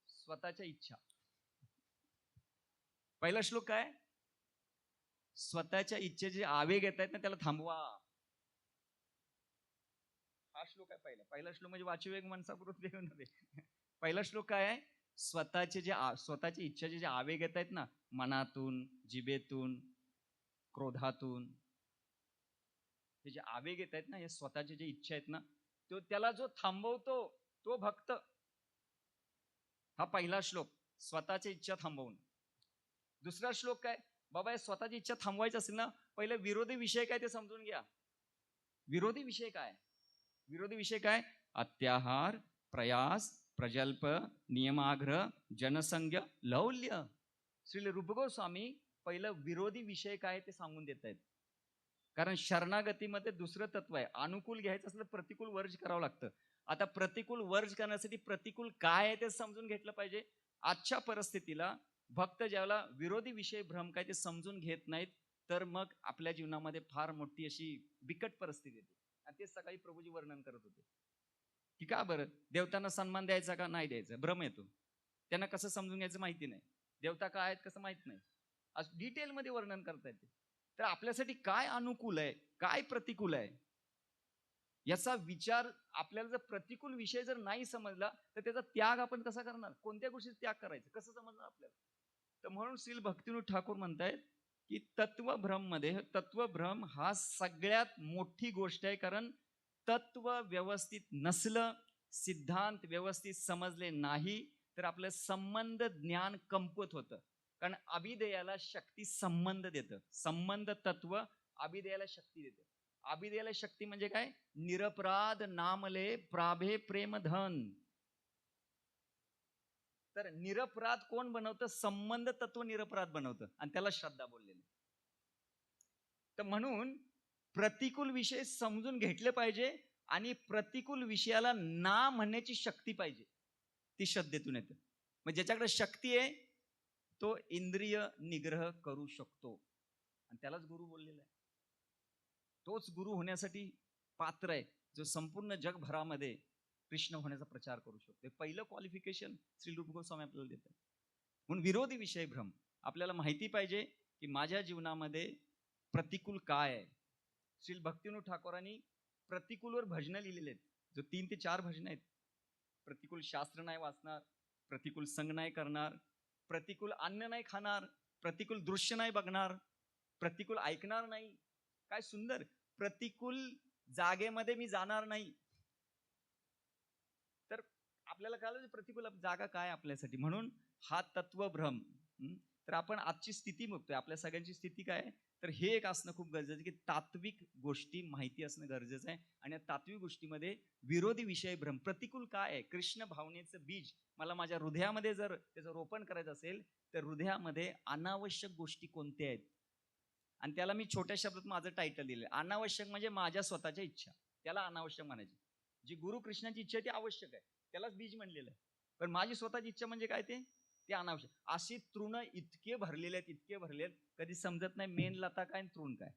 Speaker 1: स्वतःच्या इच्छा. पहिला श्लोक काय? स्वतःच्या इच्छेचे आवेग येत आहेत ना त्याला थांबवा. हा श्लोक आहे पहिला. पहिला श्लोक म्हणजे वाचवेग मनसापूर्वक वेग नव्हे. पहिला श्लोक काय आहे? स्वतःची इच्छाचे जे आवेग येत आहेत ना, मनातून, जिभेतून, क्रोधातून, हे जे आवेग येत आहेत ना, हे स्वतःचे जे इच्छा आहेत ना, तो त्याला जो थांबवतो तो भक्त. हा पहिला श्लोक, स्वतःची इच्छा थांबवून. दुसरा श्लोक काय? बाबा हे स्वतःची इच्छा थांबवायची असेल ना, पहिले विरोधी विषय काय ते समजून घ्या. विरोधी विषय काय? विरोधी विषय काय? अत्याहार, प्रयास, प्रजल्प, नियमाग्रह, जनसंग, लौल्य. श्री रूप गोस्वामी पहिलं विरोधी विषय काय ते सांगून देत आहेत. कारण शरणागतीमध्ये दुसरं तत्व आहे, अनुकूल घ्यायचं असलं प्रतिकूल वर्ज करावं लागतं. आता प्रतिकूल वर्ज करण्यासाठी प्रतिकूल काय आहे ते समजून घेतलं पाहिजे. आजच्या परिस्थितीला भक्त ज्याला विरोधी विषय भ्रम काय ते समजून घेत नाहीत, तर मग आपल्या जीवनामध्ये फार मोठी अशी बिकट परिस्थिती येते. आणि ते सकाळी प्रभूजी वर्णन करत होते की का बरं देवतांना सन्मान द्यायचा का नाही द्यायचा, भ्रम येतो. त्यांना कसं समजून घ्यायचं माहिती नाही, देवता काय आहेत कसं माहित नाही, असं डिटेलमध्ये वर्णन करता येते. तर आपल्यासाठी काय अनुकूल आहे, काय प्रतिकूल आहे, याचा विचार आपल्याला जर प्रतिकूल विषय जर नाही समजला तर त्याचा त्याग आपण कसा करणार, कोणत्या गोष्टीचा त्याग करायचा कसं समजणार आपल्याला. तर म्हणून श्रील भक्तिनाथ ठाकूर म्हणतायत की तत्वभ्रम मध्ये, तत्वभ्रम हा सगळ्यात मोठी गोष्ट आहे. कारण तत्व व्यवस्थित नसलं, सिद्धांत व्यवस्थित समजले नाही तर आपलं संबंध ज्ञान कमकुवत होतं. कारण अभिधेयाला शक्ती संबंध देतं. संबंध तत्व अभिधेयाला शक्ती देतं. अभिधेयाला शक्ती म्हणजे काय? निरपराध नामले प्राभे प्रेम धन. तर निरपराध कोण बनवतं? संबंध तत्व निरपराध बनवतं आणि त्याला श्रद्धा बोललेलं. तर म्हणून प्रतिकूल विषय समजून घेतले पाहिजे आणि प्रतिकूल विषयाला ना म्हणण्याची शक्ती पाहिजे, ती श्रद्धेतून येते. मग ज्याच्याकडे शक्ती आहे तो इंद्रिय निग्रह करू शकतो आणि त्यालाच गुरु बोललेला आहे. तोच गुरु होण्यासाठी पात्र आहे जो संपूर्ण जगभरामध्ये कृष्ण होण्याचा प्रचार करू शकतो. पहिलं क्वालिफिकेशन श्री रूप गोस्वामी आपल्याला देतात. म्हणून विरोधी विषय भ्रम आपल्याला माहिती पाहिजे की माझ्या जीवनामध्ये प्रतिकूल काय आहे. श्री भक्तिनाथ ठाकूरांनी प्रतिकूलवर भजनं लिहिलेले आहेत, जो 3 ते 4 भजनं आहेत. प्रतिकूल शास्त्र नाही वाचणार, प्रतिकूल संग नाही करणार, प्रतिकूल अन्न नाही खाणार, प्रतिकूल दृश्य नाही बघणार, प्रतिकूल ऐकणार नाही. काय सुंदर. प्रतिकूल जागेमध्ये मी जाणार नाही. तर आपल्याला कळलं प्रतिकूल जागा काय आपल्यासाठी. म्हणून हा तत्वभ्रम. तर आपण आजची स्थिती बघतोय, आपल्या सगळ्यांची स्थिती काय आहे, तर हे एक असणं खूप गरजेचं आहे की तात्विक गोष्टी माहिती असणं गरजेचं आहे. आणि या तात्विक गोष्टीमध्ये विरोधी विषय भ्रम, प्रतिकूल काय आहे, कृष्ण भावनेचं बीज मला माझ्या हृदयामध्ये जर त्याचं रोपण करायचं असेल तर हृदयामध्ये अनावश्यक गोष्टी कोणत्या आहेत. आणि त्याला मी छोट्या शब्दात माझं टायटल दिलं, अनावश्यक म्हणजे माझ्या स्वतःच्या इच्छा, त्याला अनावश्यक म्हणायची. जी गुरु कृष्णाची इच्छा ती आवश्यक आहे, त्यालाच बीज म्हणलेलं आहे. पण माझी स्वतःची इच्छा म्हणजे काय, ते अनावश्यक. अशी तृण इतके भरलेले आहेत, इतके भरलेत, कधी समजत नाही मेन लता काय तृण काय.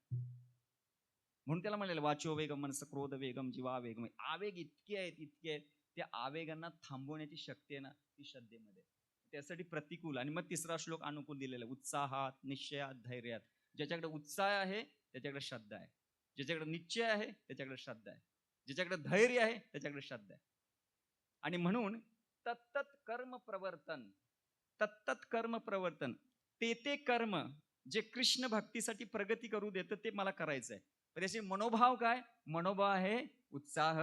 Speaker 1: म्हणून त्याला म्हणलेलं वाचो वेगम मनस क्रोध वेगम जीवा वेगम. आवेग इतके आहेत, इतके आहेत, त्या आवेगांना थांबवण्याची शक्ती आहे ना ती श्रद्धेमध्ये. त्यासाठी प्रतिकूल. आणि मग तिसरा श्लोक अनुकूल दिलेला, उत्साहात, निश्चयात, धैर्यात. ज्याच्याकडे उत्साह आहे त्याच्याकडे श्रद्धा आहे, ज्याच्याकडे निश्चय आहे त्याच्याकडे श्रद्धा आहे, ज्याच्याकडे धैर्य आहे त्याच्याकडे श्रद्धा आहे. आणि म्हणून तत्तत कर्म प्रवर्तन, तत्तत कर्म प्रवर्तन, ते कर्म जे कृष्ण भक्तीसाठी प्रगती करू देतं ते मला करायचं आहे. पण त्याचे मनोभाव काय? मनोभाव आहे उत्साह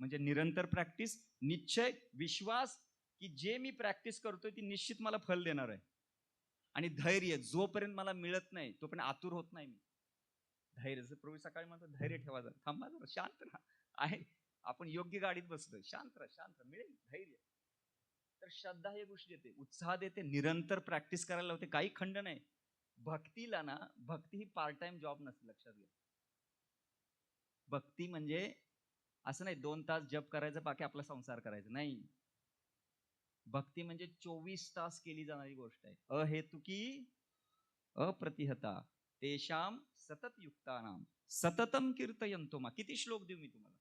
Speaker 1: म्हणजे निरंतर प्रॅक्टिस, निश्चय, विश्वास की जे मी प्रॅक्टिस करतोय ती निश्चित मला फल देणार आहे. आणि धैर्य, जोपर्यंत मला मिळत नाही तोपर्यंत आतुर होत नाही मी. धैर्य, जसं प्रभू सकाळी म्हणतो धैर्य ठेवा, जरा थांबा, जरा शांत राहा. आहे आपण योग्य गाडीत बसलोय, शांत राहा, शांत राहा, मिळेल धैर्य. तर श्रद्धा हे गोष्टी देते, उत्साह देते, निरंतर प्रॅक्टिस करायला होते, काही खंड नाही. भक्तीला ना, भक्ती ही पार्ट टाइम जॉब नसते, लक्षात घ्या. भक्ती म्हणजे असं नाही 2 तास जप करायचं बाकी आपला संसार करायचा नाही. भक्ती म्हणजे 24 तास केली जाणारी गोष्ट आहे. अहेतुकी अप्रतिहता. तेषाम सतत युक्तानाम सततम कीर्तयंतो मा. किती श्लोक देऊ मी तुम्हाला?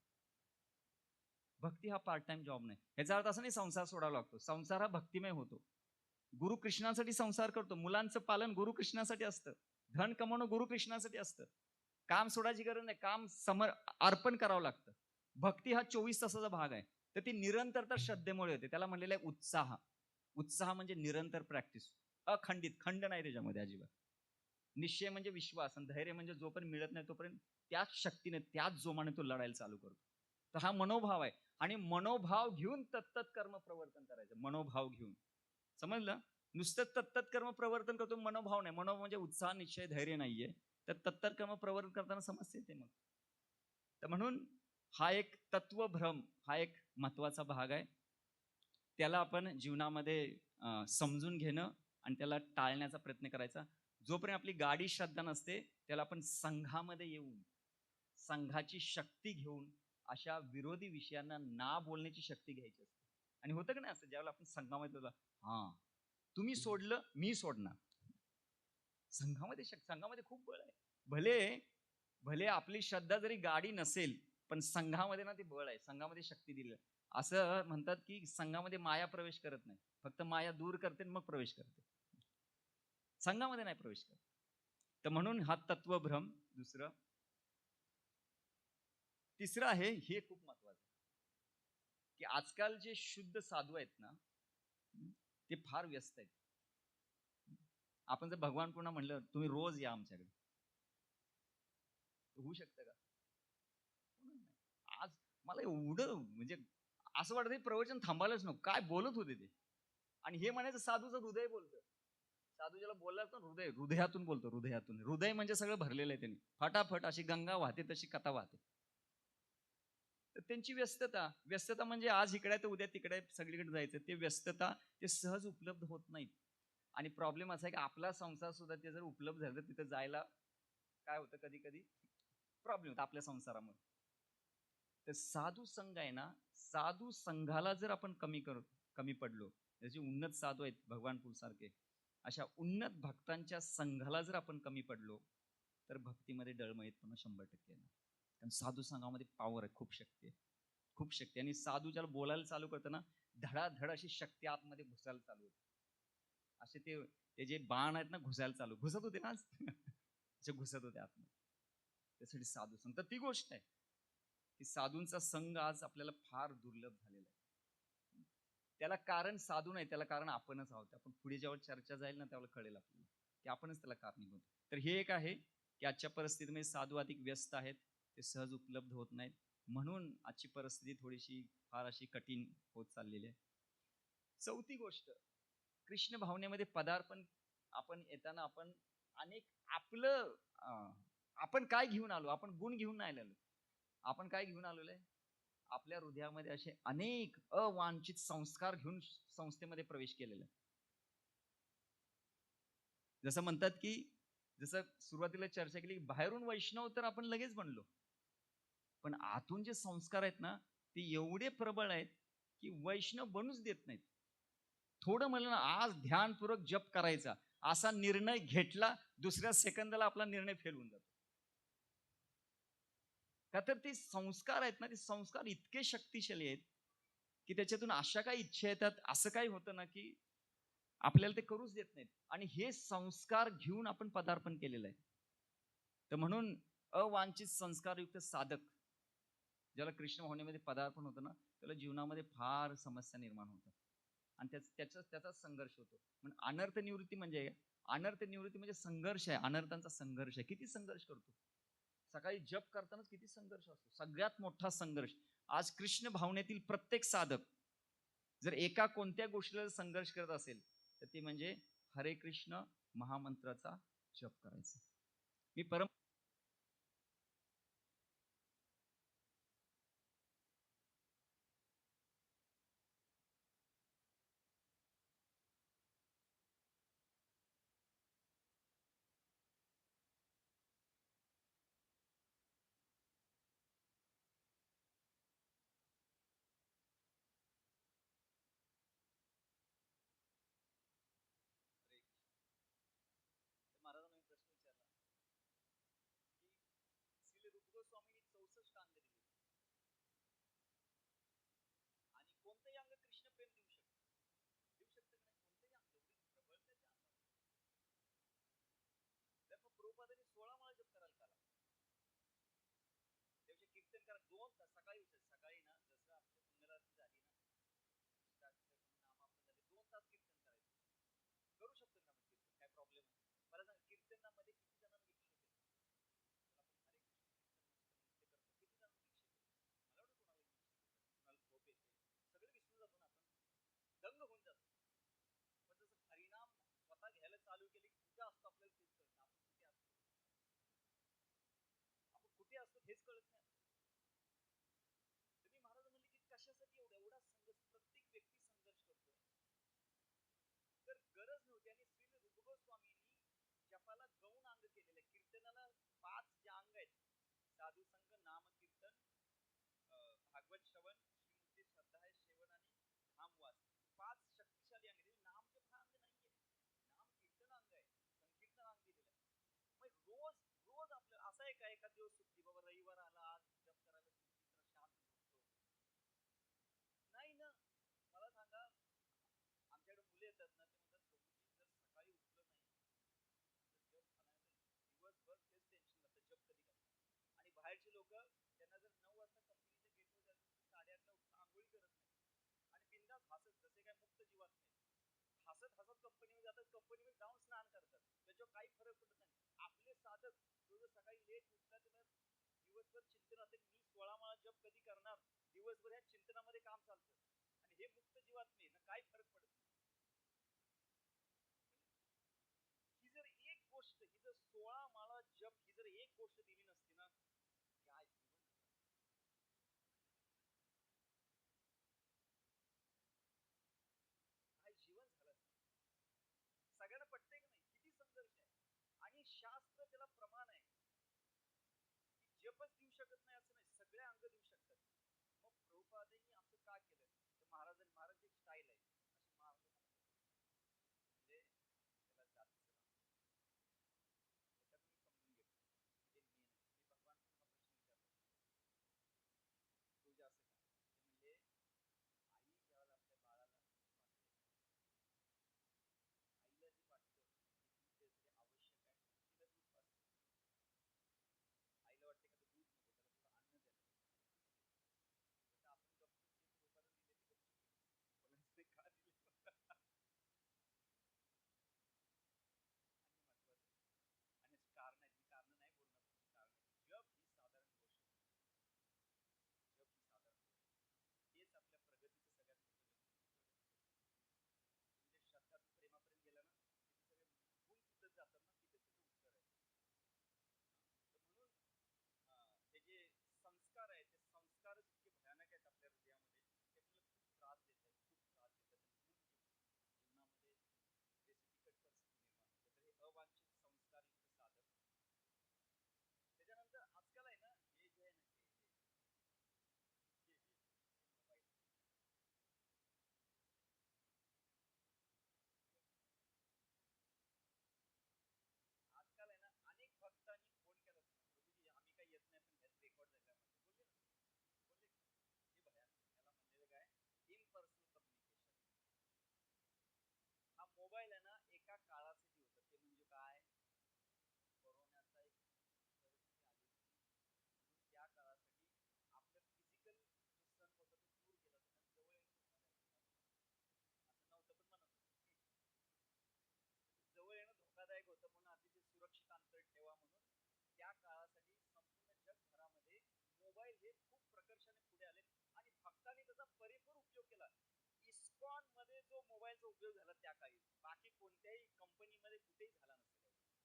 Speaker 1: भक्ती हा पार्ट टाइम जॉब नाही. याचा अर्थ असं नाही संसार सोडावा लागतो. संसार हा भक्तिमय होतो. गुरु कृष्णासाठी संसार करतो. मुलांचं पालन गुरु कृष्णासाठी असतं. धन कमवणं गुरु कृष्णासाठी असतं. काम सोडायची गरज नाही. काम अर्पण करावं लागतं. भक्ती हा 24 तासाचा भाग आहे. तर ती निरंतरता श्रद्धेमुळे होते. त्याला म्हणलेलं आहे उत्साह. उत्साह म्हणजे निरंतर प्रॅक्टिस. अखंडित, खंड नाही त्याच्यामध्ये अजिबात. निश्चय म्हणजे विश्वास आणि धैर्य म्हणजे जोपर्यंत मिळत नाही तोपर्यंत त्याच शक्तीने, त्याच जोमाने तो लढायला चालू करतो. तर हा मनोभाव आहे. आणि मनोभाव घेऊन तत्त कर्म प्रवर्तन करायचं. मनोभाव घेऊन. समजलं? नुसतं तत्त कर्म प्रवर्तन करतो मनोभाव नाही. मनोभाव म्हणजे उत्साह, निश्चय, धैर्य नाहीये. तर तत्तर कर्म प्रवर्तन करताना समस्या येते मग. तर म्हणून हा एक तत्वभ्रम हा एक महत्वाचा भाग आहे. त्याला आपण जीवनामध्ये समजून घेणं आणि त्याला टाळण्याचा प्रयत्न करायचा. जोपर्यंत आपली गाडी श्रद्धा नसते, त्याला आपण संघामध्ये येऊन, संघाची शक्ती घेऊन अशा विरोधी विषयांना ना बोलण्याची शक्ती घ्यायची असते. आणि होतं का नाही असं, ज्यावेळेला आपण संघामध्ये होतो, हा तुम्ही सोडलं, मी सोडणार. संघामध्ये खूप बळ आहे. भले भले आपली श्रद्धा जरी गाडी नसेल, पण संघामध्ये ना ते बळ आहे. संघामध्ये शक्ती दिली आहे. असं म्हणतात की संघामध्ये माया प्रवेश करत नाही. फक्त माया दूर करते मग प्रवेश करते. संघामध्ये नाही प्रवेश करत. तर म्हणून हा तत्वभ्रम. दुसरं. तिसरं आहे, हे खूप महत्वाचं, की आजकाल जे शुद्ध साधू आहेत ना, ते फार व्यस्त आहेत. आपण जर भगवान पुन्हा म्हणलं तुम्ही रोज या आमच्याकडे, होऊ शकतं का? आज मला एवढं म्हणजे असं वाटतं प्रवचन थांबायलाच नको. काय बोलत होते ते. आणि हे म्हणायचं साधूचं हृदय बोलतं. साधू ज्याला बोलला तर हृदय, हृदयातून बोलतो. हृदयातून. हृदय म्हणजे सगळं भरलेलं आहे त्यांनी. फटाफट अशी गंगा वाहते तशी कथा वाहते. तर त्यांची व्यस्तता म्हणजे आज इकडे तर उद्या तिकडे सगळीकडे जायचं. ते व्यस्तता ते सहज उपलब्ध होत नाहीत. आणि प्रॉब्लेम असा आहे की आपला संसार सुद्धा ते जर उपलब्ध झालं तर तिथं जायला काय होतं, कधी कधी प्रॉब्लेम होतो आपल्या संसारामध्ये. तर साधू संघ आहे ना, साधू संघाला जर आपण कमी पडलो, जसे उन्नत साधू आहेत भगवानपूर सारखे, अशा उन्नत भक्तांच्या संघाला जर आपण कमी पडलो, तर भक्तीमध्ये डळमळीतपणा 100% येणार. कारण साधू संघामध्ये पॉवर आहे, खूप शक्ती आहे. खूप शक्ती. आणि साधू ज्याला बोलायला चालू करतं ना, धडाधड अशी शक्ती आतमध्ये घुसायला चालू होते. असे ते ते जे बाण आहेत ना, घुसत होते ना आज. असे घुसत होते आतमध्ये. त्यासाठी साधू संघ. तर ती गोष्ट आहे की साधूंचा संघ आज आपल्याला फार दुर्लभ झालेला आहे. त्याला कारण साधू नाही, त्याला कारण आपणच आहोत. आपण पुढे जेव्हा चर्चा जाईल ना, त्याला कळेल आपल्याला की आपणच त्याला कारणीभूत. तर हे एक आहे की आजच्या परिस्थितीमध्ये साधू अधिक व्यस्त आहेत, ते सहज उपलब्ध होत नाहीत. म्हणून आजची परिस्थिती थोडीशी फार अशी कठीण होत चाललेली आहे. चौथी गोष्ट, कृष्ण भावनेमध्ये पदार्पण आपण येताना आपण अनेक आपलं आपण काय घेऊन आलो, आपण गुण घेऊन नाही आलो. आपण काय घेऊन आलेलो आहे, आपल्या हृदयामध्ये असे अनेक अवांछित संस्कार घेऊन संस्थेमध्ये प्रवेश केलेला आहे. जसं म्हणतात की, जसं सुरुवातीला चर्चा केली, बाहेरून वैष्णव तर आपण लगेच बनलो, पण आतून जे संस्कार आहेत ना, ते एवढे प्रबळ आहेत की वैष्णव बनूच देत नाहीत. थोडं म्हणलं ना, आज ध्यानपूर्वक जप करायचा असा निर्णय घेतला, दुसऱ्या सेकंदाला आपला निर्णय फेल होऊन जातो. का तर ते संस्कार आहेत ना, ते संस्कार इतके शक्तिशाली आहेत की त्याच्यातून अशा काही इच्छा येतात, असं काही होतं ना की आपल्याला ते करूच देत नाहीत. आणि हे संस्कार घेऊन आपण पदार्पण केलेलं आहे. तर म्हणून अवांछित संस्कारयुक्त साधक ज्याला कृष्ण भावनेमध्ये पदार्पण होतं ना, त्याला जीवनामध्ये फार समस्या निर्माण होतात. आणि त्याचा संघर्ष होतो. पण अनर्थ निवृत्ती म्हणजे, अनर्थ निवृत्ती म्हणजे संघर्ष आहे, अनर्थांचा संघर्ष आहे. किती संघर्ष करतो. सकाळी जप करतानाच किती संघर्ष असतो. सगळ्यात मोठा संघर्ष. आज कृष्ण भावनेतील प्रत्येक साधक जर एका कोणत्या गोष्टीला संघर्ष करत असेल, तर ते म्हणजे हरे कृष्ण महामंत्राचा जप करायचा. मी परम महाराजांना प्रश्न विचारला, कोणतंही अंग कृष्ण प्रेम देऊ शकतं, देऊ शकतं की नाही? कोणतंही अंग एवढी प्रबळ त्याच्या अंगामध्ये. तर मग प्रभुपादांनी 16 माळा जप करायला का लावलं? त्याविषयी कीर्तन करा 2 तास सकाळी उठा. सकाळी ना जसं आपली मंगलारती झाली ना, इष्टाष्टक नामार्पण झाले 2 तास कीर्तन करायचं. करू शकतो ना आपण कीर्तन, काय प्रॉब्लेम आहे? मला सांगा कीर्तनामध्ये किती जणांना विक्षेप येतो? चला आपण हरे कृष्ण कीर्तन मस्त नित्य करतो. किती जणांना विक्षेप येतो? मला वाटतं कोणाला विक्षेप येत नाही, कोणाला झोप येते. सगळे विसरून जातो ना आपण. दंग होऊन जातो. पण जसं हरिनाम स्वतः घ्यायला चालू केले की कुठे असतो आपल्याला तेच कळत नाही. आपण कुठे असतो? आपण कुठे असतो हेच कळत नाही. तर मी महाराज म्हणले की कशासाठी एवढा एवढा संघर्ष प्रत्येक व्यक्ती संघर्ष करतोय. तर गरज नव्हती आणि श्री रूप गोस्वामींनी जपाला गौण अंग केलेलं आहे. कीर्तनाला 5 जे अंग आहेत, साधू संघ, नाम कीर्तन, भागवत श्रवण, श्रीमुक्ती, श्रद्धा आहे, सेवन आणि धामवास. 5 शक्तिशाली अंग दिले. नाम जप हा अंग नाहीये, नाम कीर्तन अंग आहे, संकीर्तन अंग दिलेलं आहे. मग रोज रोज आपल्याला असं आहे का एखाद दिवस सुट्टी, बाबा रविवार आला आज जप करायला सुट्टी, तर शांत झोपतो? नाही ना. मला सांगा, आमच्याकडे मुले येतात ना, ते म्हणतात प्रभूजी जर सकाळी उठलं नाही, माझं जप झाला नाही, तर दिवसभर तेच टेन्शन राहतं, जप कधी करणार. आणि बाहेरचे लोक त्यांना जर 9 वाजता कंपनीच्या गेटवर जायचं तर 8:30ला उठून आंघोळी करत नाही आणि बिंदास हसत, जसे काय मुक्त जीवात्मा आहेत, हसत हसत कंपनीमध्ये जातात, कंपनीमध्ये जाऊन स्नान करतात, त्याच्यावर काही फरक पडत नाही. आपले साधक जो जो सकाळी लेट उठला त्याला दिवसभर चिंतन राहते, मी 16 माळा जप कधी करणार, दिवसभर ह्या चिंतनामध्ये काम चालतं. आणि हे मुक्त जीवात्मे ना काही फरक पडत नाही. म्हणजे ही जर एक गोष्ट, ही जर 16 माळा जप ही जर एक गोष्ट दिली नसती ना, काय जीवन झालं असतं. काय जीवन झालं असतं. सगळ्यांना पटतंय का नाही? किती संघर्ष आहे. आणि शास्त्र त्याला प्रमाण आहे की जपच देऊ शकत नाही असं नाही, सगळे अंग देऊ शकतात. मग प्रभुपादांनी असं का केलं? तर महाराजांची एक स्टाईल आहे, अशी मारले ना हातातून, म्हणजे त्याला जातीचं भान नाही. त्याच्यातून मी समजून घेतलं की हे मेन आहे. मी भगवान पण हा प्रश्न विचारला होता, तुझे असं का? ते म्हणले आई ज्यावेळेला आपल्या बाळाला दूध पाजते ना, आईला जे वाटतं की दूध त्यासाठी आवश्यक आहे म्हणून तिला दूध पाजते. आईला वाटते का दूध नको, त्याला थोडं अन्न द्यायला पाहिजे, म्हणून अन्न देते. जसं आपण गपचूप जे प्रभुपादांनी दिले ते गपचूप घेतो, बोलायचं नाही का दिले. आणि हे महत्वाचं आहे. आणि याची कारण आहेत, मी कारण नाही बोलणार, त्याची कारण आहेत. जप ही साधारण गोष्ट नाही. जप ही साधारण गोष्ट नाही. हेच आपल्या प्रगतीचं सगळ्यात मोठं लक्षण आहे, प्रगती कशी होते. तुम्ही जे श्रद्धा टू प्रेमापर्यंत गेला ना, तिथे सगळे गुण तुटत जातात ना, तिथे सगळं उत्तर आहे. हा? तर म्हणून हे जे संस्कार आहेत, ते संस्कार इतके भयानक आहेत आपल्या हृदयामध्ये, ते आपल्याला खूप त्रास देत आहेत, खूप त्रास देतात, आणि म्हणून जीवनामध्ये थोडीशी बिकट परिस्थिती निर्माण होते. तर हे अवांछित संस्कारयुक्त साधक. त्याच्यानंतर आजकाल आहे ना, हे जे आहे ना, हे मोबाईल, आजकाल आहे ना, अनेक भक्तांनी फोन केला होता ना, प्रभूजी आम्ही काही येत नाही, पण ह्यात रेकॉर्ड झालेला आहे माझं, बोलले ना तुम्ही, बोलले की नाही? हे भयानक आहे. ह्याला म्हणलेलं काय, इम्पर्सनल कम्युनिकेशन. हा मोबाईल आहे ना एका काळासाठी होता, ते म्हणजे काय, कोरोनाचा एक परिस्थिती आली होती, म्हणून त्या काळासाठी आपलं फिजिकल जो सण होता तो दूर गेला होता, कारण जवळ येणं धोकादायक होता म्हणून. असं नव्हतं पण म्हणत होते. जवळ येणं धोकादायक होतं म्हणून अतिशय सुरक्षित अंतर ठेवा म्हणून त्या काळासाठी संपूर्ण जगभरामध्ये मोबाईल हे खूप प्रकर्षाने पुढे आले, आणि भक्तांनी त्याचा परिपूर्ण उपयोग केला. इस्कॉन मध्ये जो मोबाईलचा उपयोग झाला त्या काळी, बाकी कोणत्याही कंपनीमध्ये कुठेही झाला नसेल एवढा,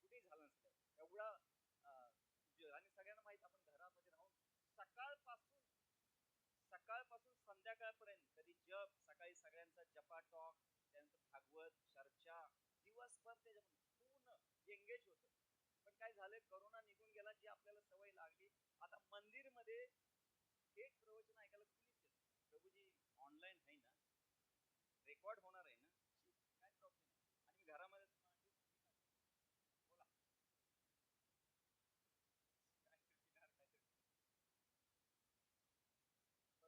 Speaker 1: कुठेही झाला नसेल एवढा उपयोग. आणि सगळ्यांना माहित, आपण घरामध्ये राहून सकाळपासून सकाळपासून संध्याकाळपर्यंत कधी जप, सकाळी सगळ्यांचा जपा टॉक, त्यानंतर भागवत चर्चा, दिवसभर त्याच्यामध्ये पूर्ण एंगेज होत. पण काय झालं, करोना निघून गेला, जी आपल्याला सवय लागली, आता मंदिर मध्ये थेट प्रवचन ऐकायला कुणीच येत नाही. प्रभूजी ऑनलाईन आहे ना, रेकॉर्ड होणार आहे ना, ठीक, काय प्रॉब्लेम आहे. आणि मी घरामध्ये मांडी मांडी घालून, बोला, काहीतरी पिणार, काहीतरी.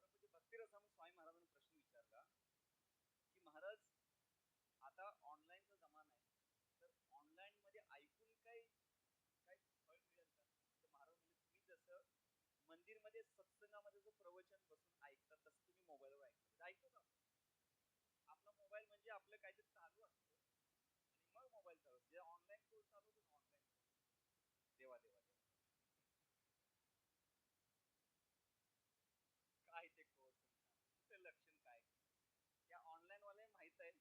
Speaker 1: परंतु भक्तिरस कसं मंदिरमध्ये सत्संगामध्ये जो प्रवचन बसून ऐकतात तसं तुम्ही मोबाईलवर ऐकता ऐकतो का आपला मोबाईल म्हणजे आपलं काहीतरी चालू असतं आणि मग मोबाईल चालू असतो जे ऑनलाईन कोर्स चालू होतो ना ऑनलाईन देवा देवा देवा काय ते कोर्स ते लक्षण काय या ऑनलाईन वाले माहित आहे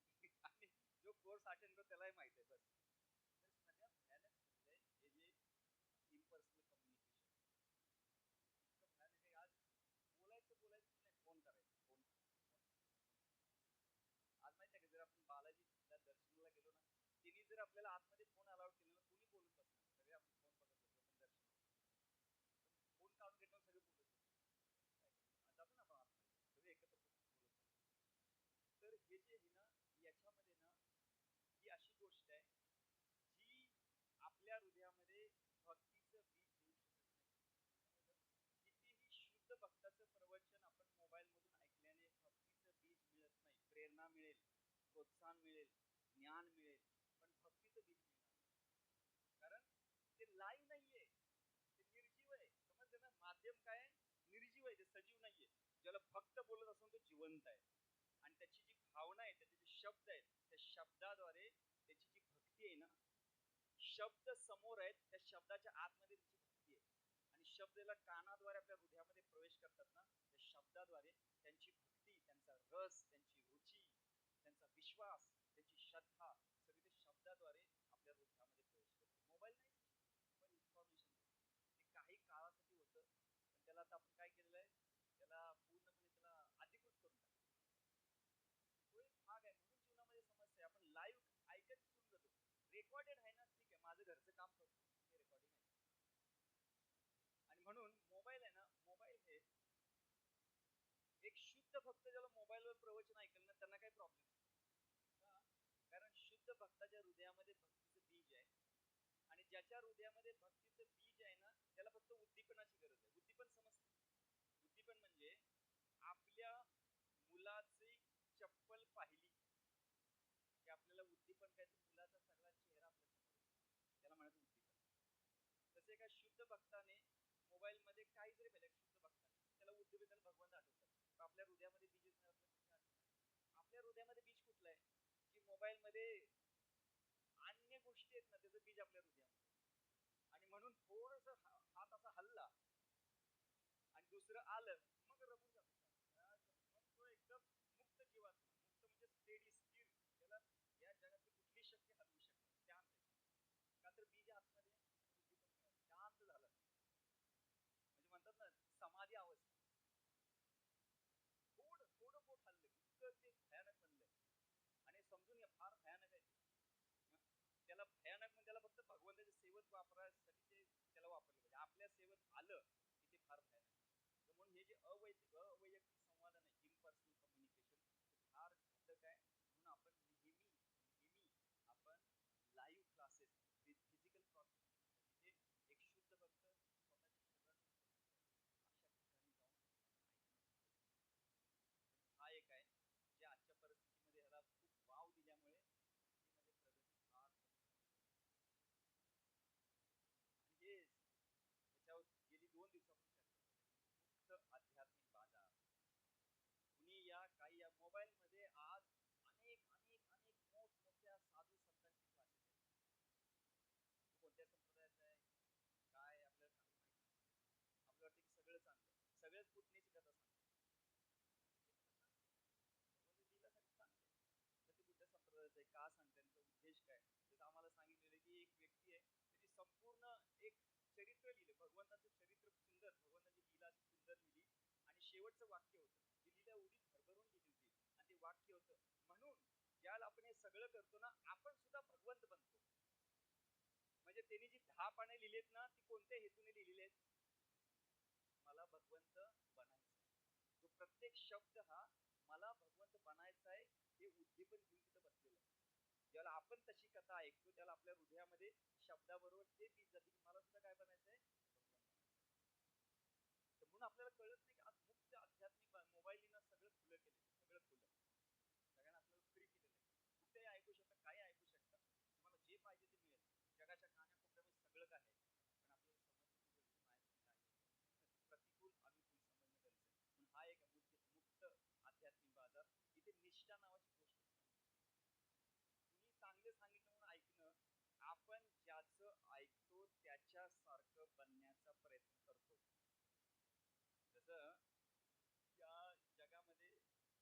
Speaker 1: आणि जो कोर्स अटेंड करतो त्यालाही माहित आहे बस तर सगळ्यात भयानक झालेलं आहे हे जे इम्पर्सनल कम्युनिकेशन इतकं भयानक आहे आज बोलायचं बोलायचं नाही फोन करायचं फोन आज माहिती आहे का जर आपण बालाजीला दर्शनाला गेलो ना तिने जर आपल्याला आतमध्ये फोन अलाउड केला ना कोणी बोलत बसणार सगळे आपले फोन बघत बसतो आपण दर्शन फोन काढून घेतो सगळे बोलत बसतो जातो ना आपण आतमध्ये सगळे एकत्र बोलत बसतो तर हे जे आहे ना याच्यामध्ये ना ही अशी गोष्ट आहे जी आपल्या हृदयामध्ये भक्तीचं बीज देऊ शकत नाही कितीही शुद्ध भक्ताचं प्रवचन आपण मोबाईल मधून ऐकल्याने भक्तीचं बीज मिळत नाही प्रेरणा मिळेल प्रोत्साहन मिळेल ज्ञान मिळेल पण भक्तीचं बीज मिळणार नाही कारण ते लाईव्ह नाहीये ते निर्जीव आहे समजलं ना माध्यम काय निर्जीव आहे ते सजीव नाहीये ज्याला भक्त बोलत असून तो जिवंत आहे आणि त्याची जी भावना आहे त्याचे जे शब्द आहेत त्या शब्दाद्वारे त्याची जी भक्ती आहे ना शब्द समोर आहेत त्या शब्दाच्या आतमध्ये त्याची भक्ती आहे आणि शब्द ज्याला कानाद्वारे आपल्या हृदयामध्ये प्रवेश करतात ना त्या शब्दाद्वारे त्यांची भक्ती त्यांचा रस त्यांची रुची त्यांचा विश्वास त्यांची श्रद्धा सगळी ते शब्दाद्वारे आपल्या हृदयामध्ये प्रवेश करते मोबाईल नाही मोबाईल इन्फॉर्मेशन ते काही काळासाठी होतं पण त्याला आता आपण काय केलेलं आहे त्याला पूर्णपणे त्याला अधिकृत करून टाकलं तो एक भाग आहे म्हणून जीवनामध्ये समस्या आहे आपण लाईव्ह ऐकत विसरून जातो रेकॉर्डेड आहे ना ठीक आहे माझं घरचं काम करतो हे रेकॉर्डिंग आहे आणि म्हणून मोबाईल आहे ना मोबाईल हे एक शुद्ध भक्त ज्याला मोबाईलवर प्रवचन ऐकलं ना त्यांना काही प्रॉब्लेम नाही कारण शुद्ध भक्ताच्या हृदयामध्ये भक्तीचं बीज आहे आणि ज्याच्या हृदयामध्ये भक्तीचं बीज आहे ना त्याला फक्त उद्दीपनाची गरज आहे उद्दीपन समजते उद्दीपन म्हणजे आपल्या मुलाची चप्पल पाहिली की आपल्याला उद्दीपन काय मुलाचा सगळा चेहरा आपल्या समोर येतो त्याला म्हणायचं उद्दीपन तसे एका शुद्ध भक्ताने मोबाईल मध्ये काही जरी पाहिलं शुद्ध भक्ताने त्याला उद्दीपन त्याला भगवंत आठवतात आपल्या हृदयामध्ये बीज नाही आपल्याला कुठे आठवणार आपल्या हृदयामध्ये बीज कुठलं आहे की मोबाईल मध्ये अन्य गोष्टी आहेत ना त्याचं बीज आपल्या हृदयामध्ये आणि म्हणून थोडस हात असा हल्ला आणि दुसरं आलं मग रमून जातो मग तो एकदम मुक्त जीवात्मा मुक्त म्हणजे स्टेडी स्थिर त्याला या जगातली कुठली शक्ती हलवू शकणार शांत आहे का तर बीज आतमध्ये उद्दीपन मिळालं शांत झालं म्हणजे म्हणतात ना समाधी अवस्था थोडं थोडं बोट हल्लं इतकं ते भयानक बनलंय आणि समजून घ्या फार भयानक आहे ते त्याला भयानक म्हणजे त्याला फक्त भगवंताच्या सेवेत वापरायसाठी ते त्याला वापरलं पाहिजे आपल्या सेवेत आलं की ते फार भयानक तर म्हणून हे जे अवैयक्तिक संवादन आहे इम्पर्सनल कम्युनिकेशन ते फार घातक आहे म्हणून आपण नेहमी नेहमी आपण लाईव्ह क्लासेस फिजिकल क्लासेस जिथे एक शुद्ध भक्त स्वतःच्या शरीराची उपस्थिती आहे अशा ठिकाणी जाऊन आपण ऐकणं खूप हा एक आहे जे आजच्या परिस्थितीमध्ये ह्याला खूप वाव दिल्यामुळे भक्तीमध्ये प्रगती फार कमी झाली आणि हे त्याच्यावर गेली 2 दिवस आपण चर्चा केली मुक्त आध्यात्मिक बाजार कुणी या काही या मोबाईल मध्ये आज अनेक अनेक अनेक मोठमोठ्या साधू संतांचे क्लासेस आहेत कोणत्या संप्रदायाचं आहे काय आपल्याला काही माहित नसते आपल्याला वाटतं की सगळं चांगलं सगळ्याच पुतणीची कथा सांगतात ते कथा चांगली भगवंत लिहिल्यासाठी चांगले तर ते बुद्ध संप्रदायाचं आहे का सांगतात त्यांचा उद्देश काय जसं आम्हाला सांगितलेलं की एक व्यक्ती आहे त्यांनी संपूर्ण एक चरित्र लिहिलं भगवंताचं चरित्र सुंदर भगवंताची लीला अशी सुंदर लिहिली आणि शेवटचं वाक्य होतं ती लीला एवढी भरभरून लिहिली होती आणि ते वाक्य होतं म्हणून ज्याला आपण हे सगळं करतो ना आपण सुद्धा भगवंत बनतो म्हणजे त्यांनी जी 10 पाने लिहिलेत ना ती कोणत्या हेतूने लिहिलेली आहेत मला भगवंत बनायचं तो प्रत्येक शब्द हा मला भगवंत बनायचा आहे हे उद्दीपन घेऊन तिथं बसलेलं आहे ज्याला आपण तशी कथा ऐकतो त्याला आपल्या हृदयामध्ये शब्दाबरोबर ते बीज जाते की मला सुद्धा काय बनायचंय भगवंत बनायचंय तर म्हणून आपल्याला कळत नाही की आज मुक्त आध्यात्मिक मोबाईलनं सगळं खुलं केलेलं सगळं खुलं सगळ्यांना आपल्याला फ्री केलेलं आहे कुठेही ऐकू शकता काही ऐकू शकता तुम्हाला जे पाहिजे ते मिळेल जगाच्या कानाकोपऱ्यामध्ये सगळं काय आहे पण आपल्याला समजण्याची गरज माझ्यासाठी काय आहे
Speaker 2: जे सांगितलं म्हणून ऐकणं, आपण ज्याचं ऐकतो त्याच्यासारखं बनण्याचा प्रयत्न करतो. जसं या जगामध्ये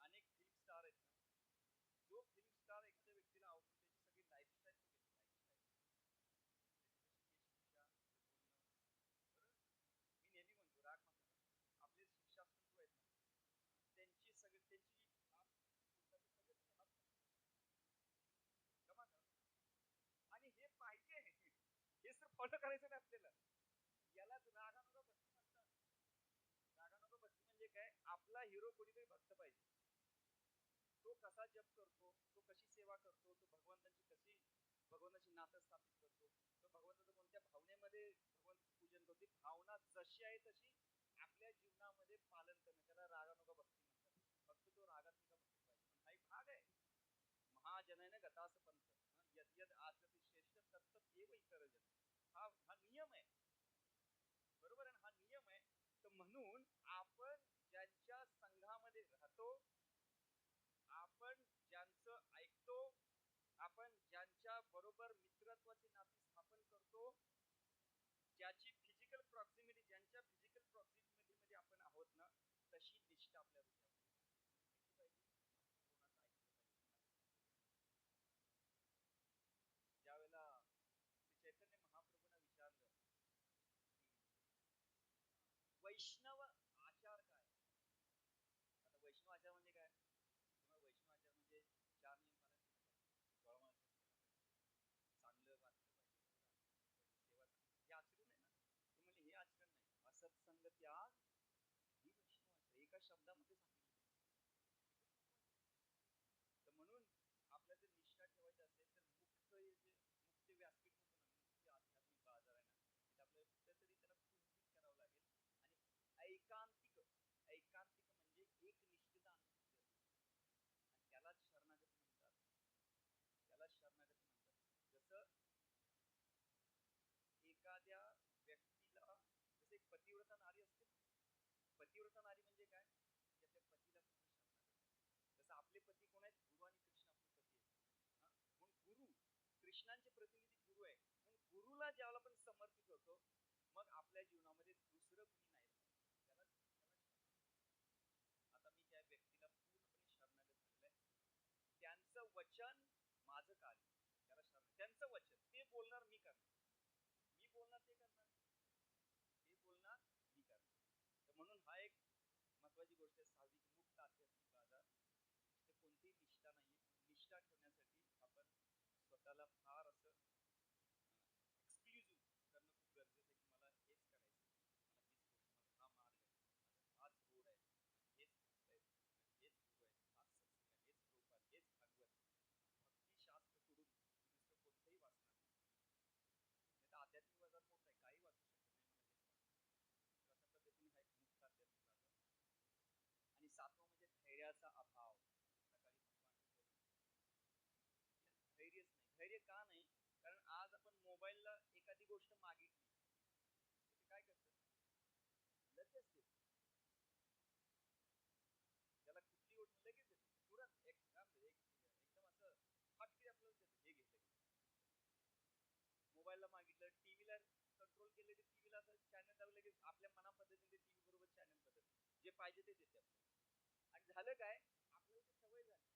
Speaker 2: अनेक फिल्म स्टार आहेत ना, जो फिल्म स्टार एखाद्या व्यक्तीला आवडतो त्याची सगळी लाईफस्टाईल तो घेतो, लाईफस्टाईल त्याची कशी केस, त्याचं बोलणं, बरोबर. मी नेहमी म्हणतो, राग मानू नका, आपले शिक्षास्त्र आहेत ना, त्यांची सगळी त्यांची आप बोलतात ते सगळं तुम्ही हात जमा करा. आणि हे पाहिजे, हे तर फॉलो करायचं नाही आपल्याला. यालाच रागानुगा भक्ती म्हणतात. रागानुगा भक्ती म्हणजे काय? आपला हिरो कोणीतरी भक्त पाहिजे. तो कसा जप करतो, तो कशी सेवा करतो, तो भगवंतांची कशी भगवंताची नातं स्थापित करतो, तो भगवंताचं कोणत्या भावनेमध्ये भगवंताचं पूजन करतो, ती भावना जशी आहे तशी आपल्या जीवनामध्ये पालन करणं, त्याला रागानुगा भक्ती म्हणतात. फक्त तो रागात्मिका भक्ती पाहिजे, पण हा एक भाग आहे. महाजनाने गतास पंथ, यद यद आचरती श्रेष्ठ तत्त एव इतर जन. हा नियम आहे, बरोबर आहे ना? हा नियम आहे. तर म्हणून आपण ज्यांच्या संघामध्ये राहतो, आपण ज्यांचं ऐकतो, आपण ज्यांच्या बरोबर मित्रत्वाची नाती स्थापन करतो, ज्याची फिजिकल प्रॉक्सिमिटी, ज्यांच्या फिजिकल प्रॉक्सिमिटी मध्ये आपण आहोत ना, तशी निष्ठा आपल्या हृदयामध्ये कशी पाहिजे? आपण कोणाचं ऐकलं पाहिजे, कोणाचं सांगितलं पाहिजे. ज्यावेळेला श्री चैतन्य महाप्रभूंना विचारलं की वैष्णव आचार काय? आता वैष्णव आचार म्हणजे काय? तुम्हाला वैष्णव आचार म्हणजे 4 नियम पालन केलं पाहिजे, सोळा जप केला पाहिजे, चांगलं वाचलं पाहिजे, बरोबर, आरती केली पाहिजे, सेवा चांगली, हे आचरण आहे ना? ते म्हणजे हे आचरण नाही. असत्संग त्याग ही वैष्णव आचार एका शब्दामध्ये सांगितलं त्यांनी. किती महत्वाचं आहे. तर म्हणून आपल्याला जर निष्ठा ठेवायची असेल तर मुक्त व्यासपीठ म्हणतो ना, मुक्त आध्यात्मिक बाजार आहे ना, तिथे आपल्याला कुठेतरी त्याला कुंठित करावं लागेल. आणि ऐकांतिक, ऐकांतिक म्हणजे एक निष्ठता अनुभूती असते, आणि त्यालाच शरणागती म्हणतात. त्यालाच शरणागती म्हणतात. जसं एखाद्या व्यक्तीला, जसं एक पतिव्रता नारी असते ना, पतिव्रता नारी म्हणजे काय? की आपल्या पतीला पूर्ण शरणागत आहे. जसं आपले पती कोण आहेत? गुरु आणि कृष्ण आपले पती आहेत. हा, म्हणून गुरु, कृष्णांचे प्रतिनिधी गुरु आहे, म्हणून गुरुला ज्यावेळेला आपण समर्पित होतो, मग आपल्या जीवनामध्ये दुसरं कुणी नाही राहत. त्यालाच त्याला शरणागती. आता मी त्या व्यक्तीला पूर्णपणे शरणागत झालेलं आहे, त्यांचं वचन माझं कार्य, त्याला शरण, त्यांचं वचन ते बोलणार मी करणार, मी बोलणार ते करणार, ते बोलणार मी करणार. तर म्हणून हा एक महत्वाची गोष्ट आहे, साहजिक मुक्त आध्यात्मिक बाजार. इथे कोणतीही निष्ठा नाहीये, पण निष्ठा ठेवण्यासाठी आपण स्वतःला फार असं एक्सक्लुझिव्ह करणं खूप गरजेचं आहे, की मला हेच करायचं, मला हीच गोष्ट, माझा हा मार्ग आहे, माझा हाच रोड आहे, माझे हेच भक्त आहेत, माझे हेच गुरु आहेत, हाच सत्संग आहे, हेच प्रभुपाद, हेच भागवत. भक्तिशास्त्र सोडून मी दुसरं कोणतंही वाचणार नाही. नाही तर आध्यात्मिक बाजार मोठा आहे, काही वाचू शकत नाही, मला हेच वाचायचं. तर अशा पद्धतीने हा एक मुक्त आध्यात्मिक बाजार. आणि सातवा म्हणजे धैर्याचा अभाव. सकाळी भगवान बोलले धैर्यच नाही. धैर्य का नाही? कारण आज आपण मोबाईलला एखादी गोष्ट मागितली तर ते काय करतं? लगेच देत. त्याला कुठली गोष्ट लगेच देते, तुरंत एकदम असं फटके आपल्याला देते, हे घे लगेच. मोबाईलला मागितलं, टीव्हीला कंट्रोल केले, ते टीव्हीला असं चॅनल लावलं, लगेच आपल्या मना पद्धतीने टीव्ही बरोबर चॅनल बदल, जे पाहिजे ते देते आपल्याला. आणि झालं काय? आपल्याला ती सवय झाली,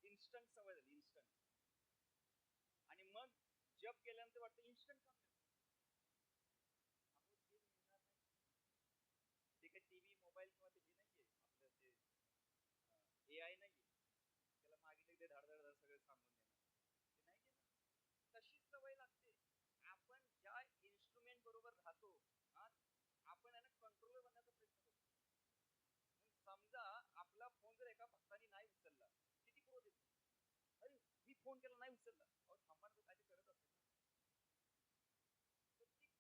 Speaker 2: इन्स्टंट सवय झाली, इन्स्टंट. आणि मग जप केल्यानंतर वाटतं इन्स्टंट काम मिळतं. अहो ते मिळणार नाही. ते काही टीव्ही मोबाईल किंवा ते हे नाहीये, आपलं ते AI नाहीये, त्याला मागितलं ते धाड धाड धाड सगळं सांगून देणार, ते नाही देणार. तशी सवय लागते. आपण ज्या इन्स्ट्रुमेंट बरोबर राहतो, हा, आपण याला कंट्रोलर बनण्याचा प्रयत्न करतो. म्हणून समजा आपला फोन जर एका भक्तानी नाही उचलला, किती क्रोध येतो. अरे मी फोन केला नाही उचलला, अहो थांबा ना, तो काय ते करत असेल ना. तर ती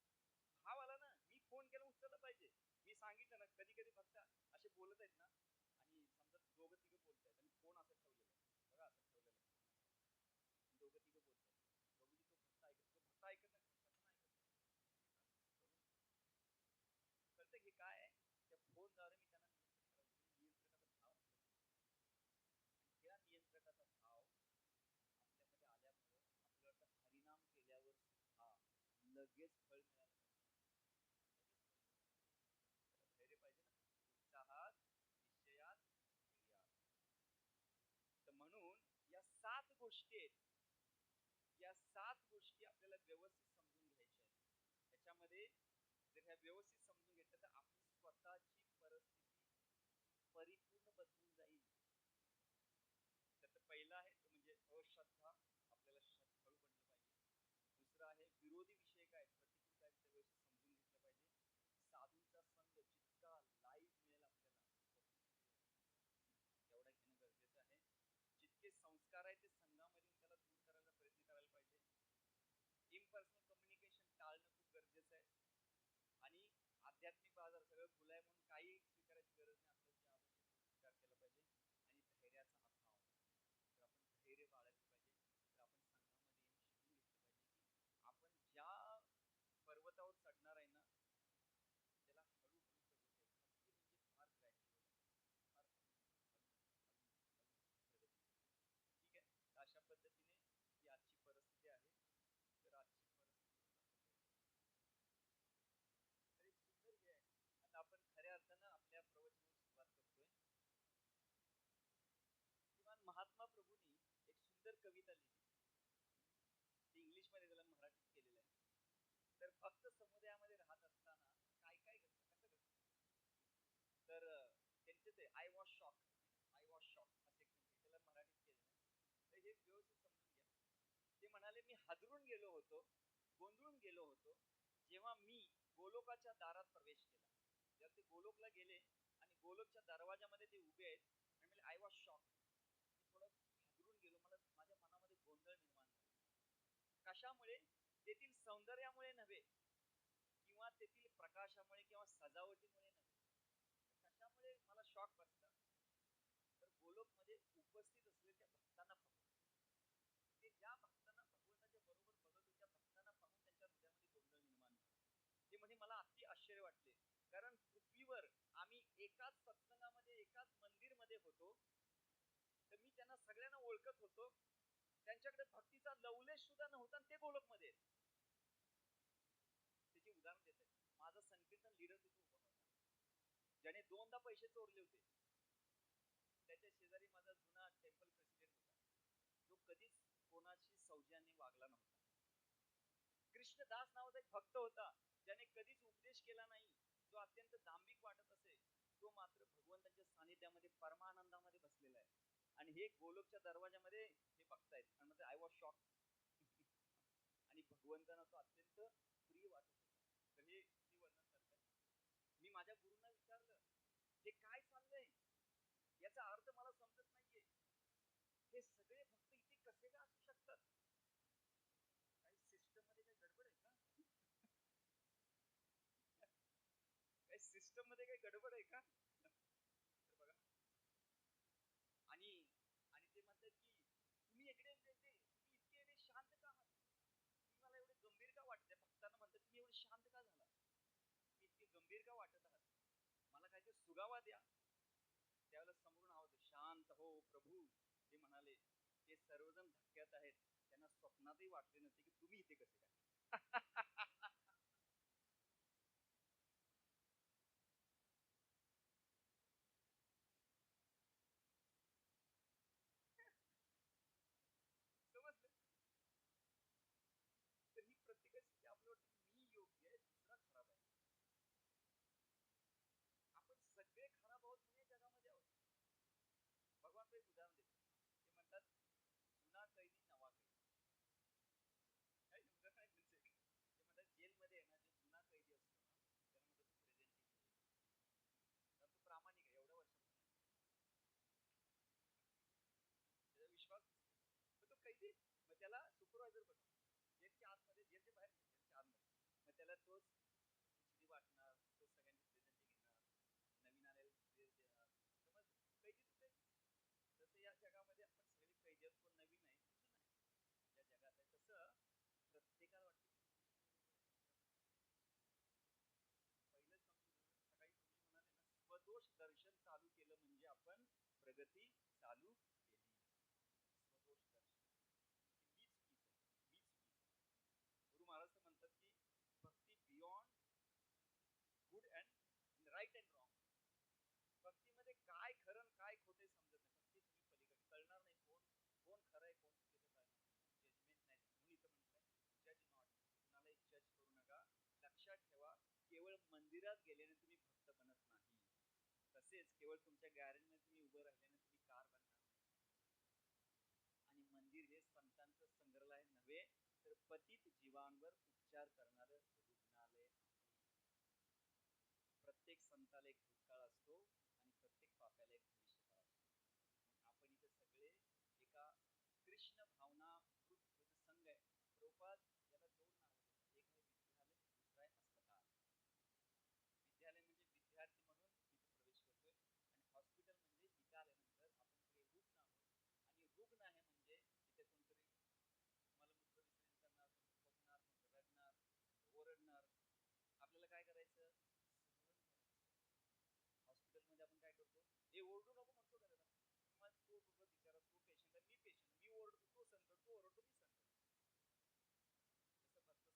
Speaker 2: भाव आला ना, मी फोन केला उचललं पाहिजे. मी सांगितलं ना, कधी कधी भक्त असे बोलत आहेत ना, आणि समजा दोघं तिघं बोलत आहेत आणि फोन असं ठेवलेला आहे, बघा असं ठेवलेला आहे फोन असं, आणि दोघं तिघं बोलत आहेत. प्रभूजी तो भक्त ऐकत नाही, कसं नाही ऐकत नाही, प्रभू कळतं हे काय आहे? त्या फोनद्वारे मी त्यांना नियंत्रित करायला, म्हणजे नियंत्रकाचा भाव आपल्यामध्ये येतो. आणि त्या नियंत्रकाचा भाव आपल्यामध्ये आल्यामुळं लगेच फळ मिळालं पाहिजे. लगेच फळ मिळालं पाहिजे. त्याला धैर्य पाहिजे ना. उत्साहात, निश्चयात, वीर्यात. तर म्हणून या 7 गोष्टी आहेत. या 7 गोष्टी आपल्याला व्यवस्थित समजून घ्यायच्या आहेत. त्याच्यामध्ये जर ह्या व्यवस्थित समजून घेतल्या तर आपली स्वतःची परिस्थिती परिपूर्ण बदलून जाईल. त्यात पहिला आहे तो म्हणजे अश्रद्धा, आपल्याला श्रद्धाळू बनलं पाहिजे. दुसरं आहे विरोधी विषय काय, प्रतिकूल काय, ते व्यवस्थित समजून घेतलं पाहिजे. साधूंचा संघ जितका लाईव्ह मिळेल आपल्याला तेवढा घेणं गरजेचं आहे. जितके संस्कार आहे ते संघामध्ये येऊन त्याला दूर करायला प्रयत्न करायला पाहिजे. इम्पर्सनल कम्युनिकेशन टाळणं खूप गरजेचं आहे. आणि आध्यात्मिक बाजार सगळं खुलं आहे म्हणून काही स्वीकारायची गरज नाही. आपल्याला जे आवश्यक आहे स्वीकार केला पाहिजे. आणि धैर्याचा अभाव, जर आपण धैर्य बाळगलं पाहिजे तर आपण संघामध्ये येऊन शिकून घेतलं पाहिजे की आपण ज्या पर्वतावर चढणार आहे ना त्याला हळूहळू प्रगती आहे. भक्ती म्हणजे फार ग्रॅज्युअल आहे, फार हळू हळू हळू हळू प्रगती. ठीक आहे. तर अशा पद्धतीने ही आजची परिस्थिती आहे. तर आजची परिस्थितीवर आपण बघूया. तर एक सुंदर हे आहे. आता आपण खऱ्या अर्थानं आपल्या प्रवचनाला सुरुवात करतोय. श्रीमान महात्मा प्रभूंनी एक सुंदर कविता लिहिली. ती इंग्लिश मध्ये त्याला मराठीत केलेलं आहे. तर भक्त समुदायामध्ये राहत असताना काय काय घडतं, कसं घडतं. तर त्यांचे ते I was shock, I was shock असे एक त्यांचे त्याला मराठीत केलेलं आहे. तर हे व्यवस्थित समजून घ्या. ते म्हणाले मी हादरून गेलो होतो, गोंधळून गेलो होतो जेव्हा मी गोलोकाच्या दारात प्रवेश केला. जेव्हा ते गोलोकला गेले आणि गोलोकच्या दरवाजामध्ये ते उभे आहेत आणि म्हणजे आय वॉज शॉक, मी थोडं हादरून गेलो, मला माझ्या मनामध्ये गोंधळ निर्माण झाला. कशामुळे? तेथील सौंदर्यामुळे नव्हे किंवा तेथील प्रकाशामुळे किंवा सजावटीमुळे नव्हे. कशामुळे मला शॉक बसला? तर गोलोक मध्ये उपस्थित असलेल्या त्या भक्तांना पाहून, ते ज्या भक्तांना भगवंताच्या बरोबर बघत होते त्या भक्तांना पाहून त्यांच्या हृदयामध्ये गोंधळ निर्माण झाला. ते म्हणजे मला अति आश्चर्य वाटले, कारण पृथ्वीवर आम्ही एकाच सत्संगामध्ये एकाच मंदिर मध्ये होतो, तर मी त्यांना सगळ्यांना ओळखत होतो, त्यांच्याकडे भक्तीचा लवलेश सुद्धा नव्हता आणि ते गोलोक मध्ये. त्याचे उदाहरण देत आहे. माझा संकीर्तन लीडर तिथे उभा होता, ज्याने 2दा पैसे चोरले होते. त्याच्या शेजारी माझा जुना टेम्पल प्रेसिडेंट होता, जो कधीच कोणाशी सौजन्याने वागला नव्हता. कृष्णदास नावाचा एक भक्त होता, ज्याने कधीच उपदेश केला नाही, जो अत्यंत दांभिक वाटत असे, तो मात्र भगवंताच्या सानिध्यामध्ये परमानंदामध्ये बसलेला आहे. आणि हे गोलोकच्या दरवाजामध्ये हे बघतायत आणि म्हणजे आय वॉज शॉक. आणि भगवंतांना तो अत्यंत प्रिय वाटत होता. तर हे किती वर्णन करताय. मी माझ्या गुरूंना विचारलं, हे काय चाललंय, याचा अर्थ मला समजत नाहीये. हे सगळे भक्त इथे कसे का असू शकतात? काही सिस्टम मध्ये काही गडबड आहे का? काही सिस्टम मध्ये काही गडबड आहे का? तर बघा. आणि आणि ते म्हणतात की तुम्ही इकडे तुम्ही इतके शांत का आहात, तुम्ही मला एवढे गंभीर का वाटत. भक्तांना म्हणतात तुम्ही एवढे शांत का झाला, तुम्ही इतके गंभीर का वाटत आहात, मला काहीतरी सुगावा द्या. त्यावेळेला समोरून आवाज, शांत हो प्रभू. ते म्हणाले ते सर्वजण धक्क्यात आहेत, त्यांना स्वप्नातही वाटले नव्हते की तुम्ही इथे कसे काय. समजलं. तर ही प्रत्येकाची स्थिती आपल्याला वाटते मी योग्य आहे, दुसरा खराब आहे. आपण सगळे खराब आहोत म्हणून या जगामध्ये आहोत. भगवान एक उदाहरण देतात. ते म्हणतात जुना कैदी नवा कैदी. काय उदाहरण आहे त्यांचं एक. ते म्हणतात जेलमध्ये आहे ना, जो जुना कैदी असतो ना त्याला म्हणतात तो प्रेझेंटेबल आहे, कारण तो प्रामाणिक आहे, एवढ्या वर्षापासून आहे, त्याचा विश्वास बसतो. मग तो कैदी, मग त्याला सुपरवायझर बनवतो जेलच्या आतमध्ये, जेलच्या बाहेर नाही, जेलच्या आतमध्ये. मग त्याला तोच खिचडी वाटणार, तोच सगळ्यांची प्रेझेंटी घेणार, नवीन आलेला ड्रेस देणार. समज, कैदी तो कैदीच. तसं या जगामध्ये आपण सगळे कैदी आहोत, कोण नवीन आहे कोण जुना आहे. ज्या जगात आहे तसं प्रत्येकाला वाटतं की मी बरोबर आहे, दुसरा चुकीचा आहे. पहिलं समजून घेऊन सकाळी प्रभूजी म्हणाले ना, स्वदोष दर्शन चालू केलं म्हणजे आपण प्रगती चालू केली. स्वदोष दर्शन की मी चुकीचं आहे, मी चुकीचं आहे. गुरु महाराज तर म्हणतात की मंदिरात गेल्याने तुम्ही भक्त बनत नाही. तसेच केवळ तुमच्या गॅरेजमध्ये तुम्ही उभं राहिल्याने तुम्ही कार बनणार नाही. आणि मंदिर हे संतांचं संग्रहालय नव्हे, तर पतित जीवांवर उपचार करणारं रुग्णालय आहे. प्रत्येक संताला एक भूतकाळ असतो आणि प्रत्येक पाप्याला एक भविष्यकाळ असतो. म्हणून आपण इथे सगळे एका कृष्ण भावनाकृत जो संघ आहे. प्रभुपाद याला दोन नावं देतात, एक आहे विद्यालय, दुसरा आहे अस्पताल. विद्यालय म्हणजे विद्यार्थी म्हणून इथे प्रवेश करतोय, आणि हॉस्पिटल म्हणजे इथे आल्यानंतर आपण सगळे रुग्ण आहोत. आणि रुग्ण आहे म्हणजे इथे कोणतरी मलमूत्र विसर्जन करणार, कोणतं खोकणार, कोणतं रडणार, कोणतं ओरडणार. आपल्याला काय करायचं? सहन करायचं. हॉस्पिटलमध्ये आपण काय करतो? हे ओरडू नको म्हणतो का त्याला? मग तो बिचारा, तो पेशंट आहे, मी पेशंट, मी ओरडतो, तो सहन करतो, तो ओरडतो, मी सहन करतो.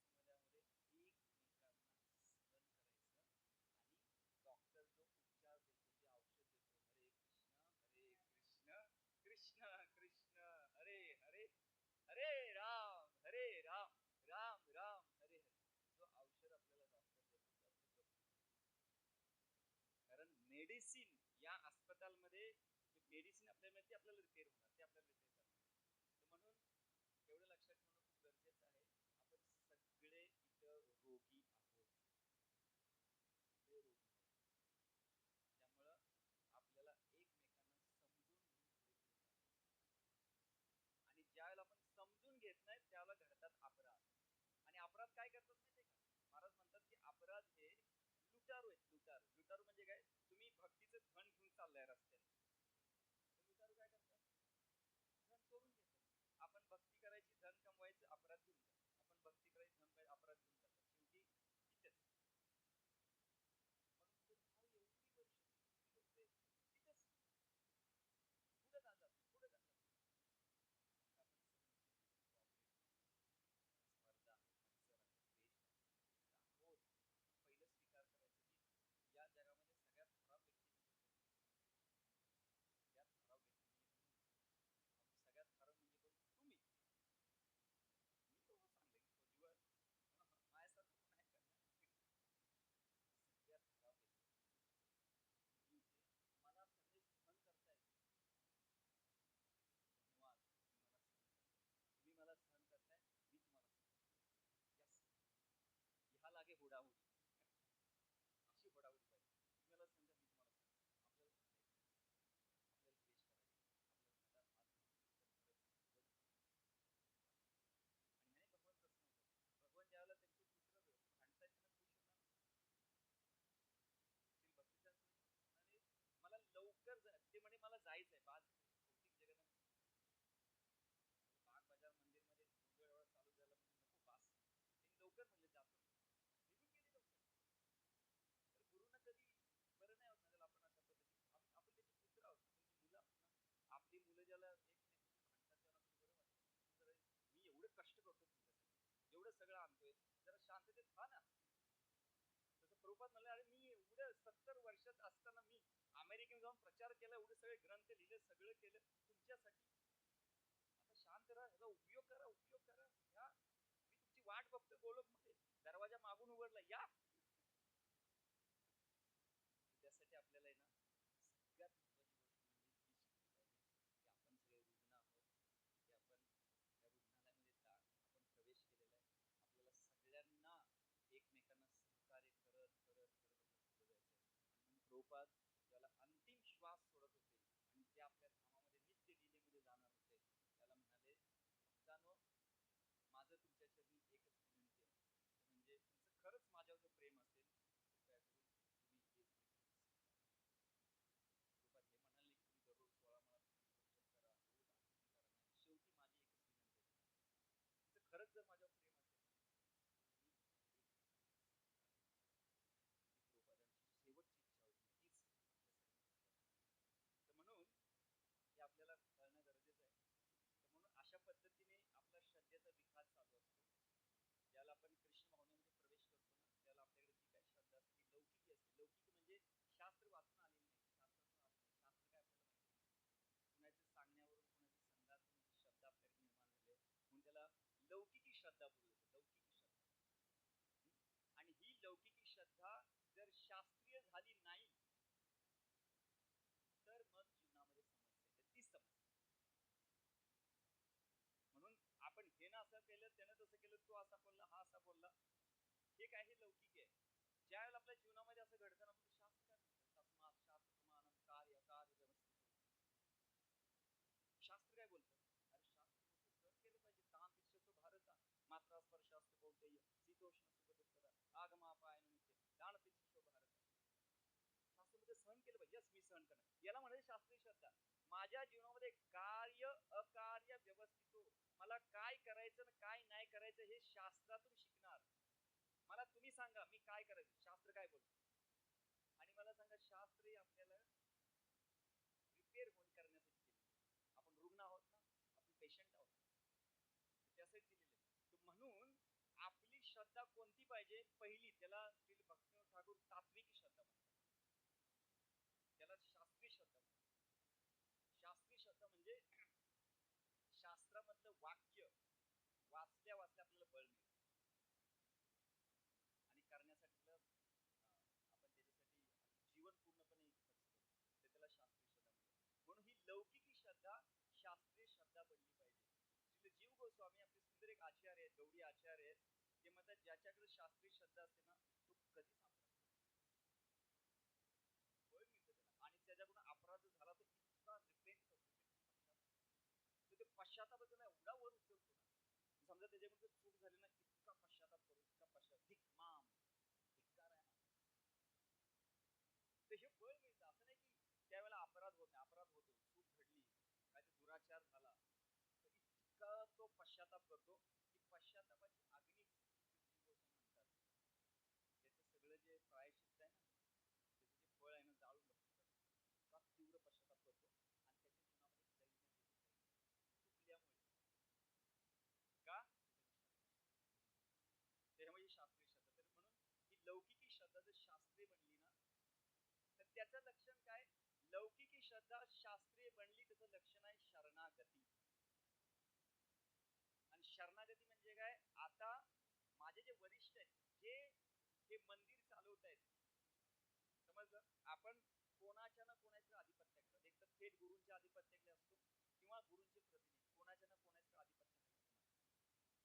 Speaker 2: तसं भक्त समुदायामध्ये एकमेकांना सहन करायचं. आणि डॉक्टर जो उपचार देतो, जे औषध देतो, हरे कृष्ण कृष्ण कृष्ण हरे हरे, हरे राम राम राम हरे हरे, जो औषध आपल्याला डॉक्टर देतो ते आपलं जपून घ्यायचं. कारण मेडिसिन या अस्पतालमध्ये, जे मेडिसिन आपल्याला मिळते आपल्याला रिपेअर होणार, ते आपल्याला रिपेअर करणार. तर म्हणून एवढं लक्षात ठेवणं खूप गरजेचं आहे. आपण सगळे इथं रोगी आहोत, सगळे रोगी आहोत. त्यामुळं आपल्याला एकमेकांना समजून घेऊन पुढे पुढे चालायचं. आणि ज्या वेळेला आपण समजून घेत नाही त्यावेळेला घडतात अपराध. आणि अपराध काय करतात माहितीये का? महाराज म्हणतात की अपराध हे लुटारू आहेत. लुटारू, लुटारू म्हणजे काय? तुम्ही भक्तीचं धन घेऊन चाललाय रस्त्याने, तर लुटारू काय करतात? धन चोरून घेतात. आपण भक्ती करायची, धन कमवायचं, अपराध घेऊन जातात. आपण भक्ती करायची, धन करायचं, अपराध घेऊन जातात. शेवटी तिथेच. म्हणून तो भाव एवढी वर्ष मी भक्ती करतोय, तिथेच पुढे का जात नाही, पुढे का जात नाही? मग आपण सगळे नुसते बिझी कॉर्पोरेट मध्ये स्पर्धा आहे, मत्सर आहे, द्वेष आहे. तर आहोत. आपण पहिलं स्वीकार करायचं की या जगामध्ये सगळ्यात खराब व्यक्ती म्हणजे कोण? सगळ्यात खराब व्यक्ती म्हणजे मी. आणि सगळ्यात खराब म्हणजे कोण? तुम्ही. मी तो सांगले की सोजीवर माझ्यासारखं कोण आहे का? नाही. सगळ्यात खराब व्यक्ती मी आहे. मला सगळे सहन करतायत, धन्यवाद. तुम्ही मला सहन करताय, तुम्ही मला सहन करताय, मी तुम्हाला सहन करतो. यस, ह्या लागे होडाहोडी. अशी होडाहोडी पाहिजे. तुम्ही मला सहन करा, मी तुम्हाला सहन करतो. आपल्याला भांडायचं नाही, आपल्याला द्वेष करायचा नाही, आपल्याला हातात हात धरून एकत्र भगवत भक्तीमध्ये वागायचं. आणि ह्याने भगवान प्रसन्न होतात. भगवान ज्यावेळेला त्यांचे पुत्र भांडतायत त्यांना खुश होणार नाही. श्री भक्तिदास स्वामी महाराज म्हणाले, मला लवकर ते म्हणे मला जायचंय, बाज झालंय, भौतिक जगात बाग बाजार मंदिर मध्ये गोंधळ एवढा चालू झाला, म्हणजे नको बास. त्यांनी लवकर म्हणले जातो मी, निघून गेले लवकर. तर गुरुना कधी बरं नाही होत ना, त्याला आपण अशा पद्धतीने आपण त्याचे पुत्र आहोत, आपण त्याची मुलं आहोत ना. आपली मुलं ज्याला एक नाही कधी भांडतात त्याला कधी बरं वाटतं. तुम्ही जरा, मी एवढं कष्ट करतो तुमच्यासाठी, एवढं सगळं आणतोय, जरा शांततेत व्हा ना. तसं प्रभुपाद म्हणलं, अरे मी एवढं 70 वर्षात असताना मी अमेरिकेत जाऊन प्रचार केला, एवढे सगळे ग्रंथ लिहिले, सगळं केलं तुमच्यासाठी. आता शांत राहा, ह्याचा उपयोग करा, उपयोग करा, या. मी तुमची वाट बघतोय गोलोक मध्ये, दरवाजा मागून उघडला, या. त्यासाठी आपल्याला आहे ना, सगळ्यात महत्वाची गोष्ट म्हणजे ही शिकली पाहिजे की आपण सगळे रुग्ण आहोत. इथे आपण या रुग्णालयामध्ये आपण प्रवेश केलेला आहे. आपल्याला सगळ्यांना एकमेकांना सहकार्य करत करत करत आपल्याला पुढे जायचं आहे. आणि म्हणून प्रभुपाद ज्याला अंतिम श्वास सोडत होते आणि ते आपल्या धामामध्ये नित्य लिलेमध्ये जाणार होते, त्याला म्हणाले, भक्तांनो, माझं तुमच्या चरणी एकच विनंती आहे, ते म्हणजे तुमचं खरंच माझ्यावर जर प्रेम असेल तर कृपया करून तुम्ही एकमेकांना स्वीकारा. कृपा हे म्हणाले की तुम्ही दररोज 16 माळा तुमचा जप करा, रोज आरती करा, नाही. शेवटी माझी एकच विनंती आहे तुम्हाला, तुमचं खरंच जर माझ्यावर प्रेम असेल ना, तर तुम्ही एकमेकांना स्वीकारा. ही प्रभुपादांची शेवटची इच्छा होती, तीच आपल्या सगळ्यांची इच्छा असते. तर म्हणून हे आपल्याला कळणं गरजेचं आहे. तर म्हणून अशा पद्धतीने आपला श्रद्धेचा विकास चालू असतो. ज्याला आपण कृष्ण भावनेमध्ये प्रवेश करतो ना, त्याला आपल्याकडे जी काय श्रद्धा असते ती लौकिकी असते. लौकिकी म्हणजे शास्त्र वाचून आलेली नाही, शास्त्रातून आलेली नाही. शास्त्र काय आपल्याला माहिती नाही. कुणाच्या सांगण्यावरून, कुणाच्या संघातून ही श्रद्धा आपल्याकडे निर्माण झाली आहे, म्हणून त्याला लौकिकी श्रद्धा बोललं जातं. लौकिकी श्रद्धा. आणि ही लौकिकी श्रद्धा असं केलं, त्यानं तसं केलं, तो असा बोलला, हा असा बोलला. हे काय, हे लौकिक आहे. ज्यावेळेला आपल्या जीवनामध्ये असं घडतं ना, आपण शास्त्र काय म्हणतं? तस्मात् शास्त्रमानं कार्य कार्य व्यवस्थित. शास्त्र काय बोलतं? अरे शास्त्र बोलतं सहन केलं पाहिजे. ताण तिष्ठतो भारता मात्रा स्पर्शास्तु कौंतेय शीतोष्ण सुख दुःखदा आगमापायन नित्य दान तिष्ठतो भारता. शास्त्रामध्ये सहन केलं पाहिजे. यस, मी सहन करणार. याला म्हणायचं शास्त्रीय श्रद्धा. माझ्या जीवनामध्ये कार्य अकार्य व्यवस्थित हो. मला काय करायचं आणि काय नाही करायचं हे शास्त्रातून शिकणार. मला तुम्ही सांगा मी काय करायचं, शास्त्र काय बोलतो. आणि मला सांगा, शास्त्र हे आपल्याला रिपेअर करण्यासाठी दिलेलं आहे. आपण रुग्ण आहोत ना, आपण पेशंट आहोत, त्यासाठी दिलेले आहे. म्हणून आपली श्रद्धा कोणती पाहिजे? पहिली, त्याला श्री भक्तिविनोद ठाकूर तात्विक श्रद्धा म्हणतात, त्याला शास्त्रीय श्रद्धा म्हणतात. शास्त्रीय श्रद्धा म्हणजे शास्त्रामधलं वाक्य वाचल्या वाचल्या आपल्याला बळ मिळतं आणि करण्यासाठी आपण त्याच्यासाठी जीवन पूर्णपणे खर्च करतो, ते त्याला शास्त्रीय श्रद्धा म्हणतात. म्हणून ही लौकिकी श्रद्धा शास्त्रीय श्रद्धा बनली पाहिजे. श्री जीव गोस्वामी आपले सुंदर एक आचार्य आहेत, गौडी आचार्य आहेत, ते म्हणतात ज्याच्याकडे शास्त्रीय श्रद्धा असते ना, तो कधीच अपराध करत नाही. बळ मिळतं त्याला. आणि त्याच्याकडून अपराध झाला तर इतका रिपेंट करतो, तर ते पश्चाताप त्याला एवढा वर उचलतो ना, समजा त्याच्याकडून चूक झाली ना, इतका पश्चाताप करू, इतका पश्चाताप, धिक्माम, धिक्कार आहे माझा. तर हे बळ मिळतं. असं नाही की त्यावेळेला अपराध होत नाही, अपराध होतो, चूक घडली, काय ते दुराचार झाला, तर इतका तो पश्चाताप करतो की पश्चातापाची अग्नीच जीव गोस्वामी म्हणतात, त्याचं सगळं जे प्रायश्चित्त आहे ना, त्याचं जे फळ आहे ना, जाळून भस्म करतो. इतका तीव्र पश्चाताप करतो आणि त्याच्या जीवनामध्ये एक दैन्य येते, चुकल्यामुळे. का? त्याची श्रद्धा. त्याच्यामुळे शास्त्रीय श्रद्धा. तर म्हणून ही लौकिकी श्रद्धा जर शास्त्रीय बनली ना, तर त्याचं लक्षण काय? लौकिकी श्रद्धा शास्त्रीय बनली, त्याचं लक्षण आहे शरणागती. आणि शरणागती म्हणजे काय? आता माझे जे वरिष्ठ आहेत, जे हे मंदिर चालवत आहेत, समजलं, आपण कोणाच्या ना कोणाच्या आधिपत्याकडे, एक तर थेट गुरूंच्या आधिपत्याकडे असतो किंवा गुरूंचे प्रतिनिधी कोणाच्या ना कोणाच्या आधिपत्याखाली आपण असतो.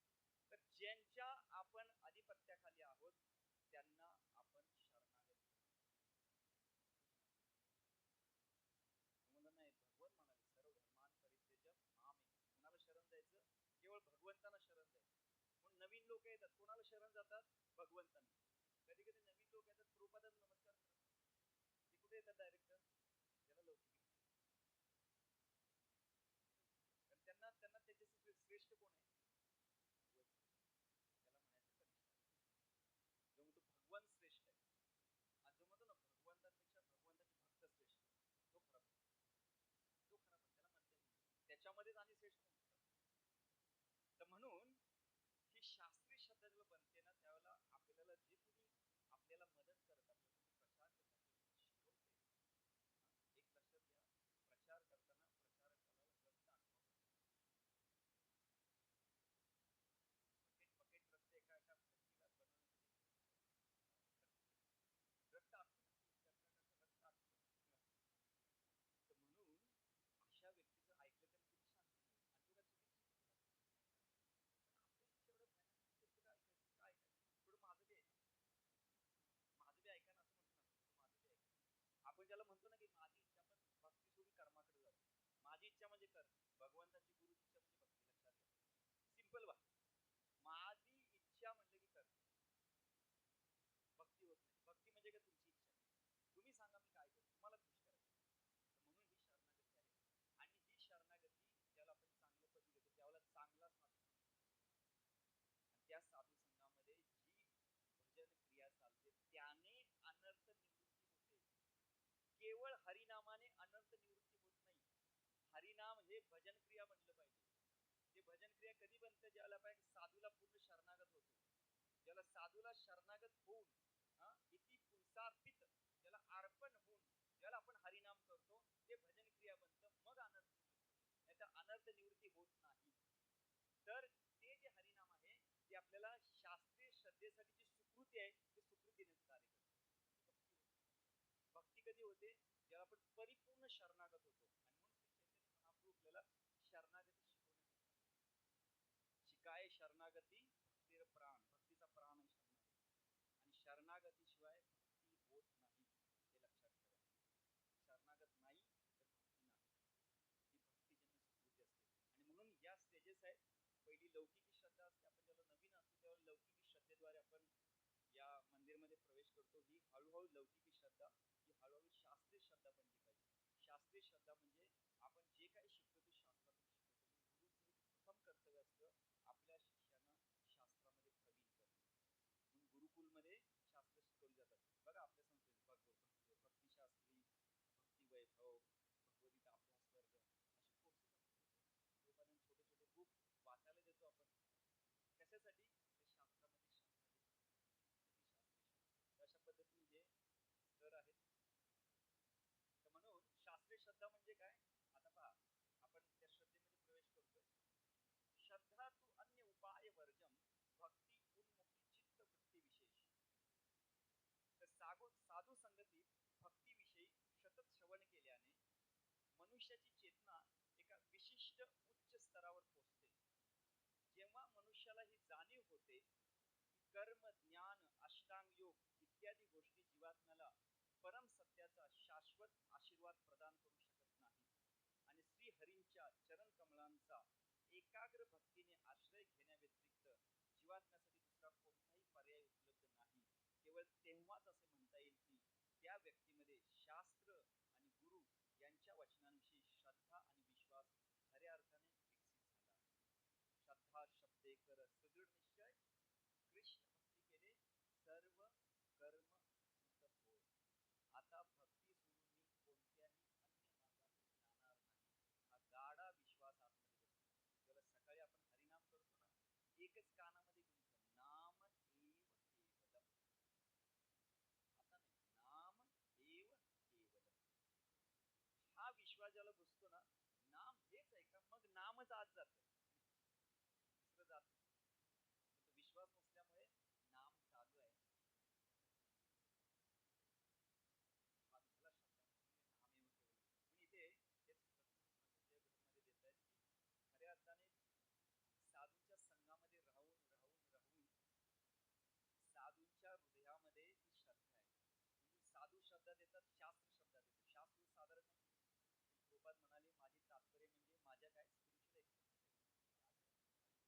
Speaker 2: तर ज्यांच्या आपण आधिपत्याखाली आहोत त्यांना आपण शरणागती नाही. भगवान म्हणाले सर्व धर्मान परित्यज्य मामेक. कुणाला शरण जायचं? केवळ भगवंतांना शरण जायचं. म्हणून नवीन लोक येतात, कोणाला शरण जातात? भगवंतांना. कधी कधी नवीन लोक येतात, प्रभुपादांना नमस्कार करत नाही, ते कुठे येतात? डायरेक्ट त्याला लौकिकी म्हणतात. कारण त्यांना त्यांना त्याच्याशी श्रेष्ठ कोण आहे? भगवंत श्रेष्ठ. त्याला म्हणायचं कनिष्ठ. जो म्हणतो भगवान श्रेष्ठ आहे, आणि जो म्हणतो ना भगवंतांपेक्षा भगवंताचे भक्त श्रेष्ठ, तो खरा भक्त, तो खरा भक्त. त्याला मध्यम म्हणतो, त्याच्यामध्येच आणि श्रेष्ठ म्हणतो. तर म्हणून ही शास्त्रीय श्रद्धा जेव्हा बनते ना, त्यावेळेला आपल्याला जे कोणी आपल्याला मदत करत, आपल्याला कोणी प्रचार करत, आपल्याला कोणी शिकवते, एक लक्षात घ्या, प्रचार करताना प्रचारकाला रक्त आटवावं लागतं. बकेट बकेट रक्त एका एका व्यक्तीला बनवण्यासाठी रक्त आटतो ना, करता करता रक्त आटतो. तर म्हणून अशा व्यक्तीचं ऐकलं त्याला किती शांती मिळेल, आणि तो काय चुकीचं शिकवतो का? पण आपल्या इच्छा एवढं भयानक नसते, त्याचं काय ऐकायचं, काय ऐकायचं, थोडं माझं बी ऐका, माझं बी ऐका ना, असं म्हणतो ना आपण, थोडं माझं बी ऐका. आपण ज्याला म्हणतो ना की माझी इच्छा, आपण भक्ती सोडून कर्माकडे जातो. माझी इच्छा म्हणजे कर्म, भगवंताची गुरुची इच्छा म्हणजे भक्ती. लक्षात घ्या, सिंपल बा. माझी इच्छा म्हणलं की कर्म, भक्ती होत नाही. भक्ती म्हणजे काय? तुमची इच्छा. तुम्ही सांगा मी काय करू, तुम्हाला खुश करायचं. तर म्हणून ही शरणागती आहे. आणि ही शरणागती ज्याला आपण चांगलं पद घेतो त्यावेळेला चांगला साधू संघ, आणि त्या साधू संघामध्ये जी भजन क्रिया चालते त्याने अनर्थ निवृत्ती होते. केवळ हरिनामाने अनर्थ निवृत्ती होत नाही. हरिनाम हे भजन क्रिया बनलं पाहिजे. ते भजन क्रिया कधी बनतं? ज्याला पाहिजे साधूला पूर्ण शरणागत होतो, ज्याला साधूला शरणागत होऊन इति पुंसार्पित, ज्याला अर्पण होऊन ज्याला आपण हरिनाम करतो, ते भजन क्रिया बनतं, मग अनर्थ निवृत्ती होते. नाही तर अनर्थ निवृत्ती होत नाही. तर ते जे हरिनाम आहे ते आपल्याला शास्त्रीय श्रद्धेसाठी जी सुकृती आहे ते सुकृती देण्याचं कार्य करते. ती भक्ती होत नाही. भक्ती कधी होते? ज्याला आपण परिपूर्ण शरणागत होतो. आणि म्हणून श्री चैतन्य महाप्रभू आपल्याला शरणागती शिकवण्याचं काम, शिकाय शरण कसं आहे, पहिली लौकिकी श्रद्धा असते. आपण जेव्हा नवीन असतो तेव्हा लौकिकी श्रद्धेद्वारे आपण या मंदिरमध्ये प्रवेश करतो. ही हळूहळू लौकिकी श्रद्धा, ही हळूहळू शास्त्रीय श्रद्धा बनली पाहिजे. शास्त्रीय श्रद्धा म्हणजे आपण जे काही शिकतो ते शास्त्रातून शिकतो. म्हणून गुरुचं हे प्रथम कर्तव्य असतं, आपल्या शिष्यांना शास्त्रामध्ये प्रवीण करणे. म्हणून गुरुकुलमध्ये शास्त्र शिकवली जातात. बघा आपल्या संस्थेत भक्तिशास्त्री, भक्ती वैभव, भगवद्गीता अभ्यास वर्ग असे कोर्सेस आपण घेतो. प्रभुपादांनी छोटे छोटे बुक वाचायला देतो आपण. कशासाठी? तर शास्त्रामध्ये श्रद्धा निर्माण करण्यासाठी. तर ती शास्त्रीय श्रद्धा. तर अशा पद्धतीने हे स्तर आहेत. तर म्हणून शास्त्रीय श्रद्धा म्हणजे काय? आता पहा, आपण त्या श्रद्धेमध्ये प्रवेश करतोय. श्रद्धा तू अन्य उपाय वर्जम भक्ती उन्मुखी चित्त वृत्ती विशेष. तर साधू संगतीत भक्तीविषयी सतत श्रवण केल्याने मनुष्याची चेतना एका विशिष्ट उच्च स्तरावर पोहोचते. जेव्हा मनुष्याला ही जाणीव होते की कर्म ज्ञान अष्टांग योग इत्यादी गोष्टी जीवात्म्याला परम सत्याचा शाश्वत आशीर्वाद प्रदान करू शकत नाही आणि श्रीहरींच्या चरण कमळांचा एकाग्र भक्तीने आश्रय घेण्याव्यतिरिक्त जीवात्म्यासाठी दुसरा कोणताही पर्याय उपलब्ध नाही, केवळ तेव्हाच असे म्हणता येईल की त्या व्यक्तीमध्ये शास्त्र आणि गुरु यांच्या वचनांविषयी श्रद्धा आणि विश्वास खऱ्या अर्थाने विकसित झाला आहे. श्रद्धा शब्दे कर सुदृढ निश्चय, कृष्ण भक्ती केले सर्व कर्म कृत होय. आता भक्ती सोडून मी कोणत्याही अन्य मार्गाकडे जाणार नाही, हा गाढा विश्वास आतमध्ये बसतो. जेव्हा सकाळी आपण हरिनाम करतो ना, एकच कानामध्ये गुंत नाम एव केवलम. आता नाही, नाम एव केवलम. हा विश्वास ज्याला बसतो ना, नाम हेच आहे का, मग नामच आज जात, दुसरं जात नाही. पण तो विश्वास नसल्यामुळे नाम चालू आहे. हा ह्याला श्रद्धा म्हणून नामेव केवलम. म्हणून इथे हेच प्रभुपादांच्या मध्ये देत आहेत की खऱ्या अर्थाने साधूंच्या संघामध्ये राहून राहून राहून साधूंच्या हृदयामध्ये ती श्रद्धा आहे. म्हणून साधू श्रद्धा देतात, शास्त्र श्रद्धा देतो. शास्त्र साधारण प्रभुपाद म्हणाले, माझे तात्पर्य म्हणजे माझ्या काय स्पिरिच्युअल एक्सपिरियन्स त्याला आपण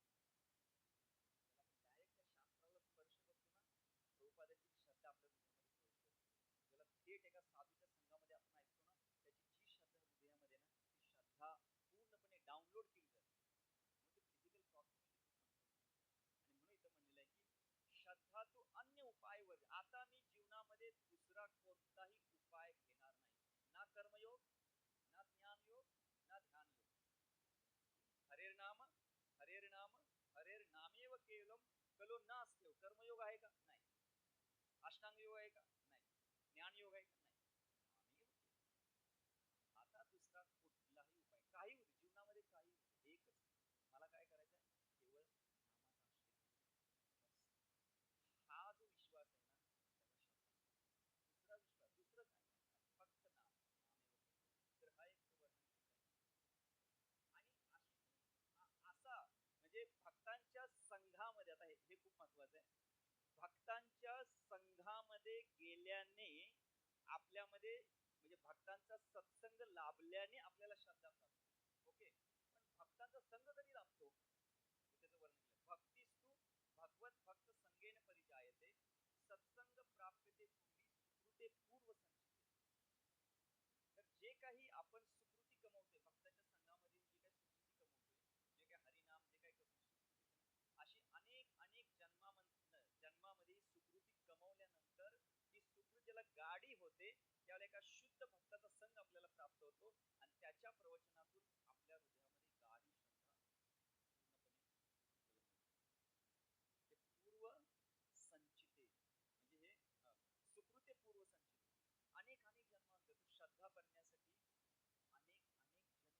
Speaker 2: डायरेक्ट त्या शास्त्राला स्पर्श करतो ना, प्रभुपादाची श्रद्धा आपल्या हृदयामध्ये प्रवेश करते. ज्याला थेट एका साधूच्या संघामध्ये आपण ऐकतो ना, त्याची जी श्रद्धा हृदयामध्ये ना, ती श्रद्धा पूर्णपणे डाउनलोड केली जाते. म्हणून ते फिजिकल प्रॉक्सिमिटी खूप महत्वाची आहे. आणि म्हणून इथं म्हणलेलं आहे की श्रद्धा तो अन्य उपाय वर्ग. आता मी जीवनामध्ये दुसरा कोणताही उपाय घेणार नाही. ना कर्मयोग, ना ज्ञानयोग, ना ध्यान योग. हरेर नाम हरेर नाम हरेर नामेव केवलम कलो नास्ते. कर्मयोग आहे का? नाही. अष्टांग योग आहे का? नाही. ज्ञान योग आहे का? नाही. नामेव केवलम. आता दुसरा कुठलाही उपाय, काही होते जीवनामध्ये, काही होते, एकच मला काय करायचं आहे, केवळ नामाचा आश्रय घ्यायचा बस. हा जो विश्वास आहे ना, त्याला श्रद्धा म्हणतात. दुसरा विश्वास, दुसरं काय नाही, फक्त नाम, नामेव केवळ. तर हा एक वर्णन केलेलं आहे. आणि अशी ती असा म्हणजे भक्तांच्या संघामध्ये, आता हे खूप महत्वाचं आहे, भक्तांच्या संघामध्ये गेल्याने आपल्यामध्ये म्हणजे भक्तांचा सत्संग लाभल्याने आपल्याला श्रद्धा प्राप्त. ओके. पण भक्तांचा संघ कधी लाभतो, त्याचं वर्णन केलं. भक्तिस्तु भगवत भक्त संगेन परिजायते सत्संग प्राप्यते पूर्वी सुकृते पूर्व संचिते. तर जे काही आपण सुकृती कमवतोय भक्ताच्या संघामध्ये, जे काही सुकृती कमवतोय, जे काही हरिनाम जे काही करतो सुकृतीचं ना, अशी अनेक अनेक जन्मामध्ये सुकृती कमवल्यानंतर ती सुकृती ज्याला गाडी होते, त्यावेळेला एका शुद्ध भक्ताचा संघ आपल्याला प्राप्त होतो आणि त्याच्या प्रवचनातून आपल्या हृदयामध्ये गाढी श्रद्धा पूर्णपणे उकलवली जाते. हे पूर्व संचिते म्हणजे हे सुकृते पूर्व संचिते. अनेक अनेक जन्मांतर श्रद्धा बनण्यासाठी अनेक अनेक जन्म घ्यावे लागतात.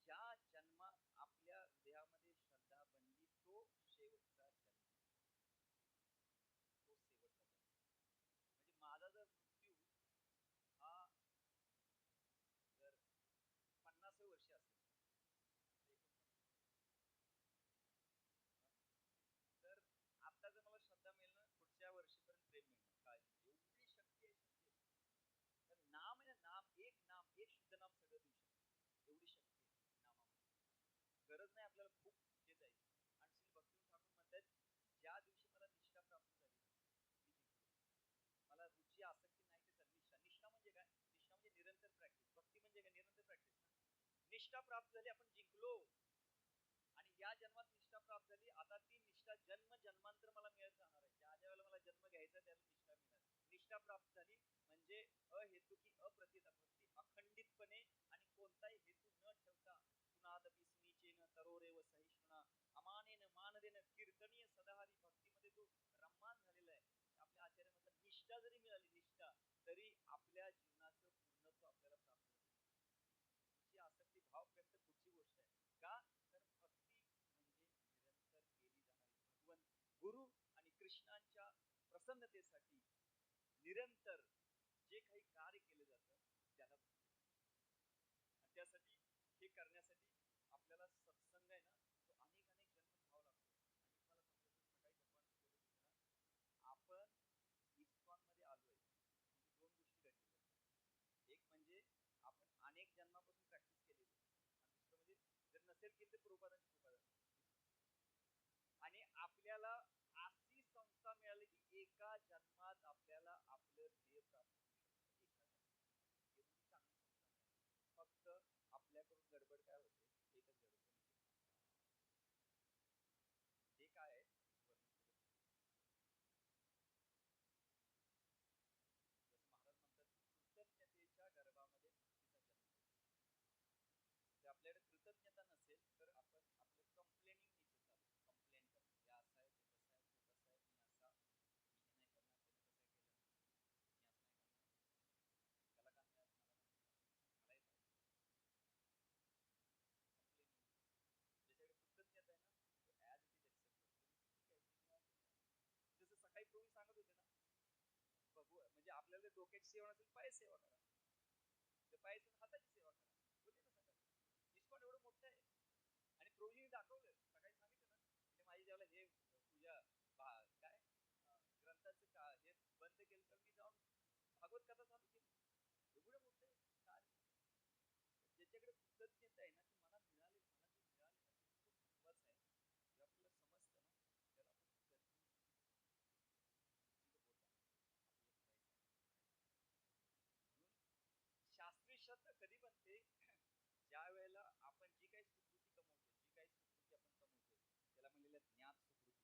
Speaker 2: ज्या जन्मात आपल्या हृदयामध्ये श्रद्धा बनली तो शेवटचा जन्म, तो शेवटचा जन्म. म्हणजे माझा जर मृत्यू हा जर 50व्या वर्षी असेल, 49 तर आता जर मला श्रद्धा मिळणं, पुढच्या वर्षीपर्यंत प्रेम मिळणं, काय एवढी शक्ती आहे श्रद्धेत. तर नाम आहे ना, नाम, एक शुद्ध नाम सगळं देऊ शकते, एवढी शक्ती आहे नामामध्ये. गरज नाही आपल्याला निष्ठा प्राप्त झाली, आपण जिंकलो. आणि या जन्मात निष्ठा प्राप्त झाली, आता ती निष्ठा जन्म जन्मांतर मला मिळत राहणार आहे. ज्या ज्या वेळेला मला जन्म घ्यायचा त्याला निष्ठा मिळणार. निष्ठा प्राप्त झाली म्हणजे अहेतुकी अप्रतित भक्ती अखंडितपणे आणि कोणताही हेतू न ठेवता पुनादपि सुनिचेन तरोरेव सहिष्णुना अमानेन मानदेन कीर्तनीय सदाहरी भक्तीमध्ये जो रम्मान झालेला आहे. आपल्या आचार्य म्हणतात निष्ठा जरी मिळाली निष्ठा तरी आपल्या जीवनाचं पूर्णत्व आपल्याला प्राप्त होतं. पुढची आसक्ती भाव व्यक्त पुढची गोष्ट आहे का तर भक्ती म्हणजे निरंतर केली जाणारी भगवंत गुरु आणि कृष्णांच्या प्रसन्नतेसाठी निरंतर जे काही कार्य केलं जातं त्याला भक्ती म्हणतात. आणि त्यासाठी हे करण्यासाठी आपल्याला सत्संग आहे ना तो अनेक अनेक जन्म घ्यावा लागतो. आणि तुम्हाला सांगतो जसं सकाळी भगवान बोलत होते ना आपण इस्कॉन मध्ये आलोय म्हणजे दोन गोष्टी घडलेल्या आहेत. एक म्हणजे आपण अनेक जन्मापासून प्रॅक्टिस केलेली आहे आणि दुसरं म्हणजे जर नसेल केली तर प्रभुपादांची कृपा झाली. आणि आपल्याला अशी संस्था मिळाली की एका जन्मात आपल्याला आपलं ध्येय प्राप्त होऊ शकतं. एका जन्मात एवढी चांगली संस्था मिळाली. फक्त आपल्याकडून गडबड काय होते एकच गडबड म्हणजे ते काय आहे वर्णन केलं जसं महाराज म्हणतात कृतज्ञतेच्या गर्भामध्ये भक्तीचा जन्म होतो. जर आपल्याकडे कृतज्ञता नसेल तर आपण आपलं कंप्लेनिंग नेचर चालू कंप्लेन करणं हे असं आहे ते तसं आहे तो तसं आहे मी असा मी हे नाही करणार त्याने तसं केलं मी असं नाही करणार त्याला का मिळालं मला नाही मिळालं मलाही पाहिजे कंप्लेनिंग ज्याच्याकडे कृतज्ञता आहे ना तो ऍज इट इज एक्सेप्ट करतो ठीक आहे जे मिळालं ते मिळालं. जसं सकाळी प्रभू सांगत होते ना बघू म्हणजे आपल्याला डोक्याची सेवा नसेल पाय सेवा करा ते पाय हाताची सेवा करा बोलले ना सकाळी इस्कॉन एवढं मोठं आहे. आणि प्रभूजीने दाखवलं सकाळी सांगितलं ना म्हणजे माझी ज्यावेळेला हे पूजा काय ग्रंथाचं हे बंद केलं तर मी जाऊन भागवत कथा चालू केली. एवढं मोठं कार्य ज्याच्याकडे कृतज्ञता आहे ना की मला मिळाले मला जे मिळाले ना ते इतकं महत्वाचं आहे जे आपल्याला समजतं ना त्याला आपण कधीही होता आपल्याला करायचं आहे करायचं म्हणून शास्त्रीय श्रद्धा कधी बनते ज्या वेळेला आपण जी काही सुकृती कमवतोय जी काही सुकृती आपण कमवतोय त्याला म्हणलेलं ज्ञात सुकृती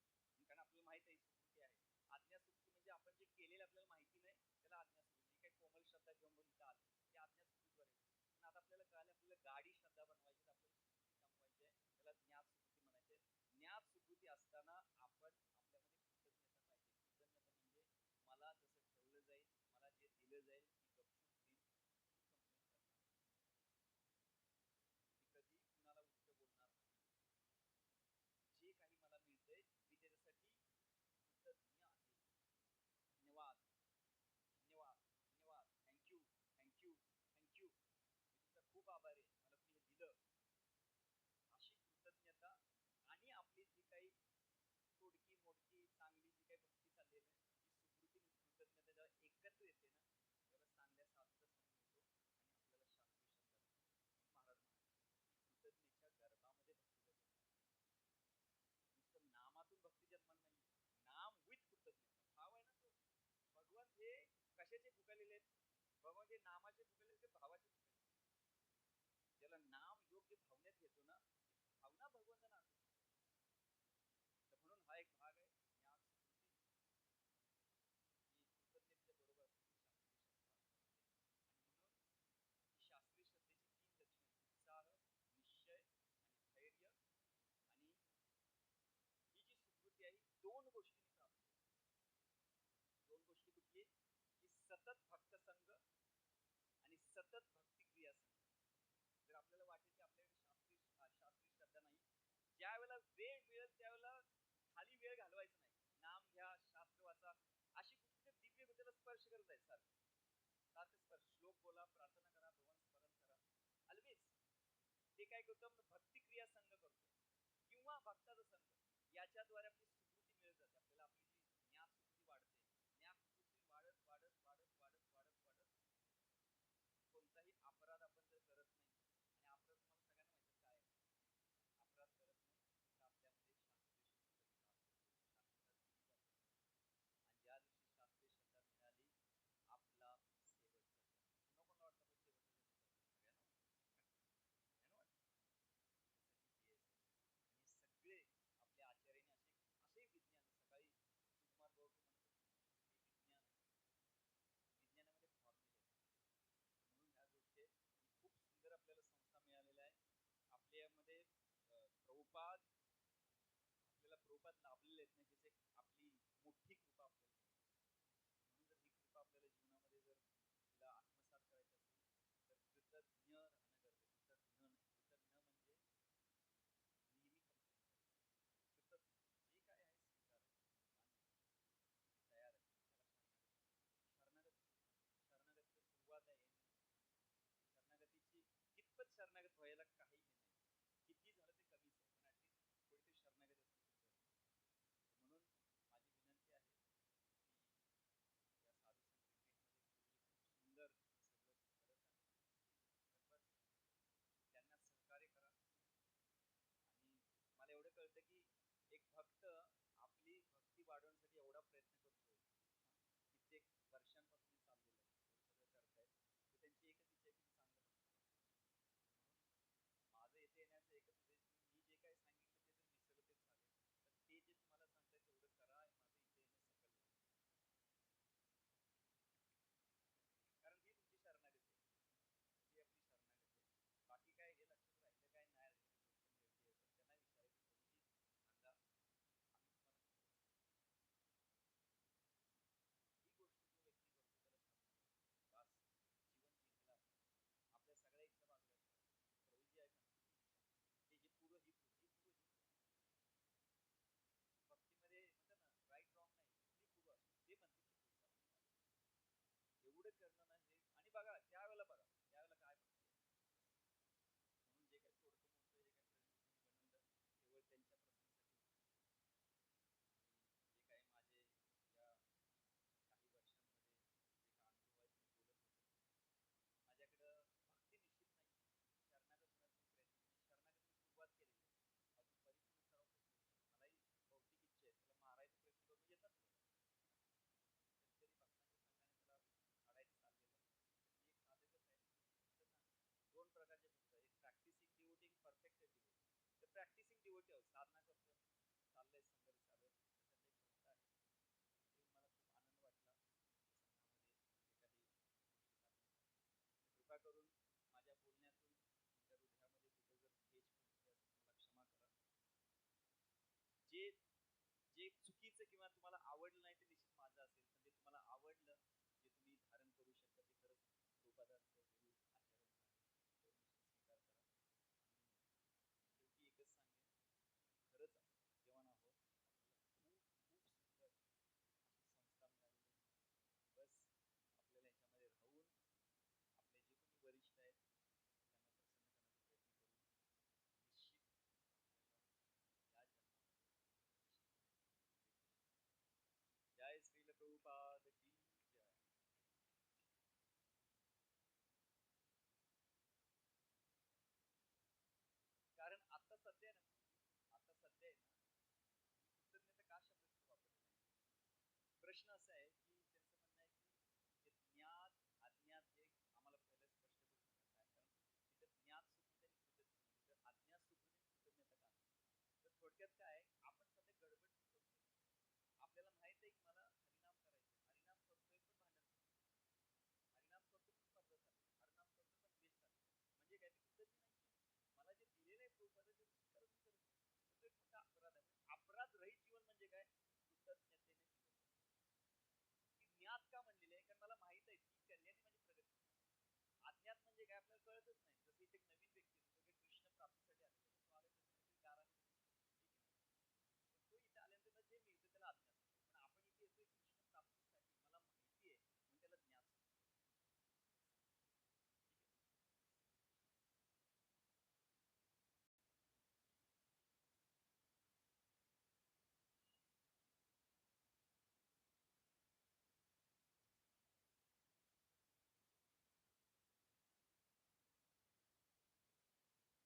Speaker 2: कारण आपल्याला माहित आहे सुकृती आहे. आज्ञा सुकृती म्हणजे आपण जे केलेलं आपल्याला माहिती नाही त्याला आज्ञा सुकृती जी काही कोमल श्रद्धा घेऊन इथं आलो ते आज्ञा सुकृतीवर येते. पण आता आपल्याला कळालं आपल्याला गाडी श्रद्धा बनवायची आपल्याला सुकृती कमवायची आहे त्याला ज्ञात सुकृती म्हणायचे. ज्ञात सुकृती असताना आपण आपल्यामध्ये कृतज्ञता पाहिजे. कृतज्ञता म्हणजे मला जसं ठेवलं जाईल मला जे दिलं जाईल मी गपचूप घेईन मी कंप्लेंट करणार नाही. मी कधी कुणाला उलट बोलणार नाही. जे काही मला मिळतंय मी त्याच्यासाठी कृतज्ञ आहे. धन्यवाद धन्यवाद धन्यवाद थँक्यू थँक्यू थँक्यू मी तुमचा खूप आभारी आहे मला तुम्ही हे दिलं अशी कृतज्ञता. आणि आपली जी काही तोडकी मोडकी चांगली जी काही भक्ती चाललेली आहे ही सुकृती कृतज्ञता जेव्हा एकत्र येते ना तेव्हा चांगल्या साधूचा संग मिळतो आणि आपल्याला शास्त्रीय श्रद्धा मिळते. म्हणून महाराज म्हणाले की कृतज्ञतेच्या गर्भामध्ये भक्तीचा जन्म होतो. नुसतं नामातून भक्ती जन्माला नाहीये नाम विथ कृतज्ञता भाव आहे ना तो भगवंत हे कशाचे फुकलेले आहेत भगवंत हे नामाचे फुकलेले ते भावाचे फुकलेले ज्याला नाम योग्य भावनेत घेतो ना ती भावना भगवंतांना आकर्षित करते. तर म्हणून हा एक भाग आहे ज्ञान सुकृती ही कृतज्ञतेच्या बरोबर असते ती शास्त्रीय श्रद्धा बनते. आणि म्हणून ही शास्त्रीय श्रद्धेची तीन लक्षणे उत्साह निश्चय आणि धैर्य. आणि ही जी सुकृती आहे ही दोन गोष्टींनी प्राप्त होते. दोन गोष्टी कुठली की सतत भक्त संघ आणि सतत भक्ती क्रिया संघ. जर आपल्याला वाटेल की आपल्याकडे शास्त्रीय श्रद्धा नाही ज्या वेळेला वेळ मिळेल त्यावेळेला खाली वेळ घालवायचा नाही. नाम घ्या शास्त्र वाचा अशी कुठली तर दिव्य गोष्टीला स्पर्श करत आहे सारखं सारखं स्पर्श श्लोक बोला प्रार्थना करा भगवान स्मरण करा ऑलवेज. ते काय करतो भक्ती क्रिया संघ करतोय किंवा भक्ताचा संघ याच्याद्वारे आपली सुकृती मिळत जाते. आपल्याला आपली जी ज्ञात सुकृती वाढते ज्ञात सुकृती वाढत वाढत वाढत वाढत वाढत वाढत कोणताही अपराध आपण जर करत नाही आणि अपराध तुम्हाला सगळ्यांना माहिती काय आहे अपराध करत नाही तर आपल्यामध्ये शास्त्रीय श्रद्धेचा विकास होतो शास्त्रता दिली जाते. आणि ज्या दिवशी शास्त्रीय श्रद्धा मिळाली आपला शेवटचा जन्म कोणाकोणाला वाटतं शेवटचा जन्म सगळ्यांना वाटतं सगळ्यांना वाटतं स्वरूपात लाभलेले आहेत ना, हेच एक आपली मोठी कृपा आपल्याला मिळते. म्हणून जर ही कृपा आपल्याला जीवनामध्ये जर तिला आत्मसात करायची असेल तर कृतज्ञ राहणं गरजेचं. कृतज्ञ नाही, कृतज्ञ म्हणजे नेहमी कंप्लेंट करायचं. कृतज्ञ जे काय आहे स्वीकारायचं, मान्य करायचं. मी तयार आहे, त्याला शरणागत करायचं. शरणागत कुठे? शरणागतीला सुरुवात आहे हे नाही. शरणागतीची कितपत शरणागत व्हायला काही हे नाही. किती झालं ते कमीच आहे, पण ऍटलीस्ट थोडी तरी शरणागती असेल तर बरं. तर म्हणून माझी विनंती आहे की या साधू संत रिट्रीटमध्ये गुरुजी खूप सुंदर हे सगळं करत आहेत. तर बस त्यांना सहकार्य करा. आणि मला एवढं कळतं की एक भक्त आपली भक्ती वाढवण्यासाठी एवढा प्रयत्न करतोय. हा, कित्येक वर्षांपासून हे चाललेलं आहे, एवढं सगळं करतायत. तर त्यांची एकच इच्छा आहे की मी चांगलं भक्त व्हावं. तर म्हणून माझं येथे येण्याचं एकच उद्देश की मी जे काही सांगितलं ते जर विसरलं तरी चालेल, पण ते जे तुम्हाला सांगताय तेवढं करा. माझं इथे येणं सफल झालं. कारण ही तुमची शरणागती आहे. ही आपली शरणागती आहे. बाकी काय हे लक्षात राहिलं काय नाही राहिलं ही गोष्ट वेगळी आहे. पण त्यांना विचारायचं, प्रभूजी सांगा, आम्ही तुम्हाला कसं भक्त करू? ही गोष्ट जो व्यक्ती करतो त्याला शरणागत म्हणतात. बास, जीवन जिंकलं आपण. आपल्या सगळ्या इच्छा बाजूला ठेवायच्या. प्रभूजी आहे म्हणतील ती इच्छा. हे पुरं, ही पुरं, ही पुरं, ही पुरं. भक्तीमध्ये म्हणतात ना, राईट रॉंग नाही, कुठली पुरं असो, ते म्हणतील ते पुढचं आपण चालू. एवढं करणं ना हे. आणि बघा त्यावेळेला काय भक्ती आहे. म्हणून जे काही तोडकं मोडकं जे काही प्रेझेंटेशन मी बनवलं केवळ त्यांच्या प्रश्नासाठी होतं. आणि जे काही माझे या काही वर्षांमध्ये जे काही अनुभव आहेत मी बोलत होतो. माझ्याकडं भक्ती निश्चित नाहीये. शरणागत होण्याचा मी प्रयत्न केला. म्हणजे शरणागतीने सुरुवात केलेली आहे. अजून परिपूर्ण सराव तर सुरूच आहे. मलाही भौतिक इच्छा आहे. त्याला मारायचा प्रयत्न करून येतात लोक. कधीतरी भक्तांच्या संघाने त्याला काढायचं चाललेलं आहे. तर मी एक साधकच आहे. म्हणतात ना, दोन प्रकारचे भक्त, एक प्रॅक्टिसिंग डिवोटी, एक परफेक्टेड डिवोटी. तर प्रॅक्टिसिंग डिवोटी आहोत, साधना करतोय, चाललंय संघर्ष चालू आहे, तशातला एक भक्त आहे. इथे येऊन मला खूप आनंद वाटला तुमच्या संघामध्ये जे काही गोष्टी सांगितल्या. तर कृपा करून माझ्या बोलण्यातून तुमच्या हृदयामध्ये कुठे जर ठेच पोहोचली असेल तर मला क्षमा करा. जे जे चुकीचं किंवा तुम्हाला आवडलं नाही ते निश्चित माझं असेल, पण जे तुम्हाला आवडलं, जे तुम्ही धारण करू शकता ते खरंच प्रभुपादांचं गुरु आचार्यांचं आहे. तेवढं निश्चित स्वीकार करा. आणि शेवटी एकच सांगेन की खरंच आपण भाग्यवान आहोत. आपल्याला खूप खूप सुंदर अशी संस्था मिळालेली आहे. बस आपल्याला याच्यामध्ये राहून आपले जे कोणी वरिष्ठ आहेत त्यांना प्रसन्न करण्याचा प्रयत्न करू. निश्चित आपल्याला या जन्मामध्ये निश्चित भक्ती भेटू शकते. जय श्रील प्रभुपाद की जय. कारण आता सध्या आहे ना गुरुजी, आता सध्या आहे ना, मी कृतज्ञता का शब्द तिथे वापरला नाही. प्रश्न असा आहे की त्यांचं म्हणणं आहे की हे ज्ञात अज्ञात हे आम्हाला पहिलं स्पष्ट करू नका काय, कारण तिथे ज्ञात सुकृती आणि कृतज्ञता म्हणजे तर अज्ञात सुकृती आणि कृतज्ञता का नाही. तर थोडक्यात काय आहे, आपण सध्या गडबड जी करतोय ना, आपल्याला माहित आहे की मला हरिनाम करायचंय, हरिनाम करतोय पण भांडण चाललंय, हरिनाम करतोय पण स्पर्धा चालली आहे, हरिनाम करतोय पण द्वेष चाललेला आहे. म्हणजे काय, मी कृतज्ञ नाहीये. मला जे दिलेलं आहे प्रभुपादा ते स्वीकारच मी करत नाही. तर तो एक मोठा अपराध आहे. म्हणजे अपराध रहित जीवन म्हणजे काय, कृतज्ञतेने जीवन जगणं. ती ज्ञात का म्हणलेली आहे, कारण मला माहित आहे ती कल्याणी माझी प्रगती होणार आहे. अज्ञात म्हणजे काय, आपल्याला कळतच नाही. जसं इथे एक नवीन व्यक्ती येतो, तो काही कृष्ण प्राप्तीसाठी आलेला आहे, पण तो आलाय त्याचं काहीतरी गाराने त्याचं ठीक आहे. पण तो इथे आल्यानंतर त्याला जे मिळतं त्याला अज्ञात समजेल, पण आपण इथे येतोय कृष्ण प्राप्तीसाठी, मला माहिती आहे म्हणून त्याला ज्ञात समजेल. ठीक आहे. हरे कृष्ण.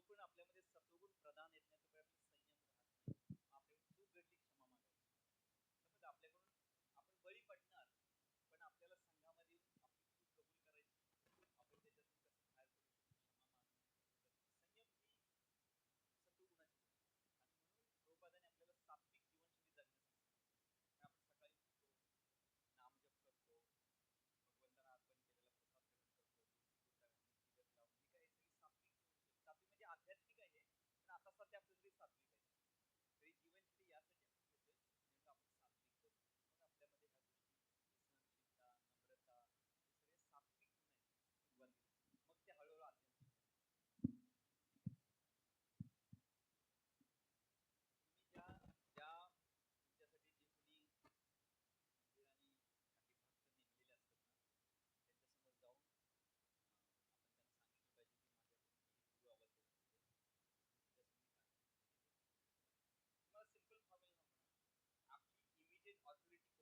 Speaker 2: जोपर्यंत आपल्यामध्ये सत्वगुण प्रधान येत नाही तोपर्यंत आपलं संयम राहत नाही. मग आपल्याकडून चूक घडली क्षमा मागायची. समज आपल्याकडून आपण बळी पडणार, पण आपल्याला संघामध्ये येऊन आपली चूक कबूल करायची, आपण त्याच्यातून कसं बाहेर पडू शकतो, क्षमा मागणं. संयम ही सत्वगुणाची गोष्ट आहे. आणि म्हणून प्रभुपादांनी आपल्याला सात्विक जीवनशैली जगण्यासाठी सांगितलं. आपण सकाळी उठतो, नामजप करतो, भगवंतांना अर्पण केलेला प्रसाद ग्रहण करतो, तुळशी कोटा घालून, तिलक लावून, हे काय सगळी सात्विक जीवनशैली. सात्विक म्हणजे आध्यात्मिक आहे, पण आता सध्या आपलं तरी सात्विक आहे. तरी जीवनशैली यासाठी आपण घेतोय नेमकं आपण सात्विक बनू. मग आपल्यामध्ये ह्या गोष्टी, सहनशीलता, नम्रता, हे सगळे सात्विक गुण आहेत सुरुवातीला. मग ते हळूहळू आध्यात्मिक होतात. तुम्ही ज्या ज्या तुमच्यासाठी जे कोणी मंदिराने काही भक्त नेमलेले असतात ना, त्यांच्यासमोर जाऊन आपण त्यांना सांगितलं पाहिजे की माझ्याकडून ही गुरु अवस्था चुकली आहे, तुमच्यासमोर प्रार्थना केली पाहिजे. तुम्हाला सिंपल फॉर्म्युला सांगतो ना, आपली इमिजिएट ऑथॉरिटी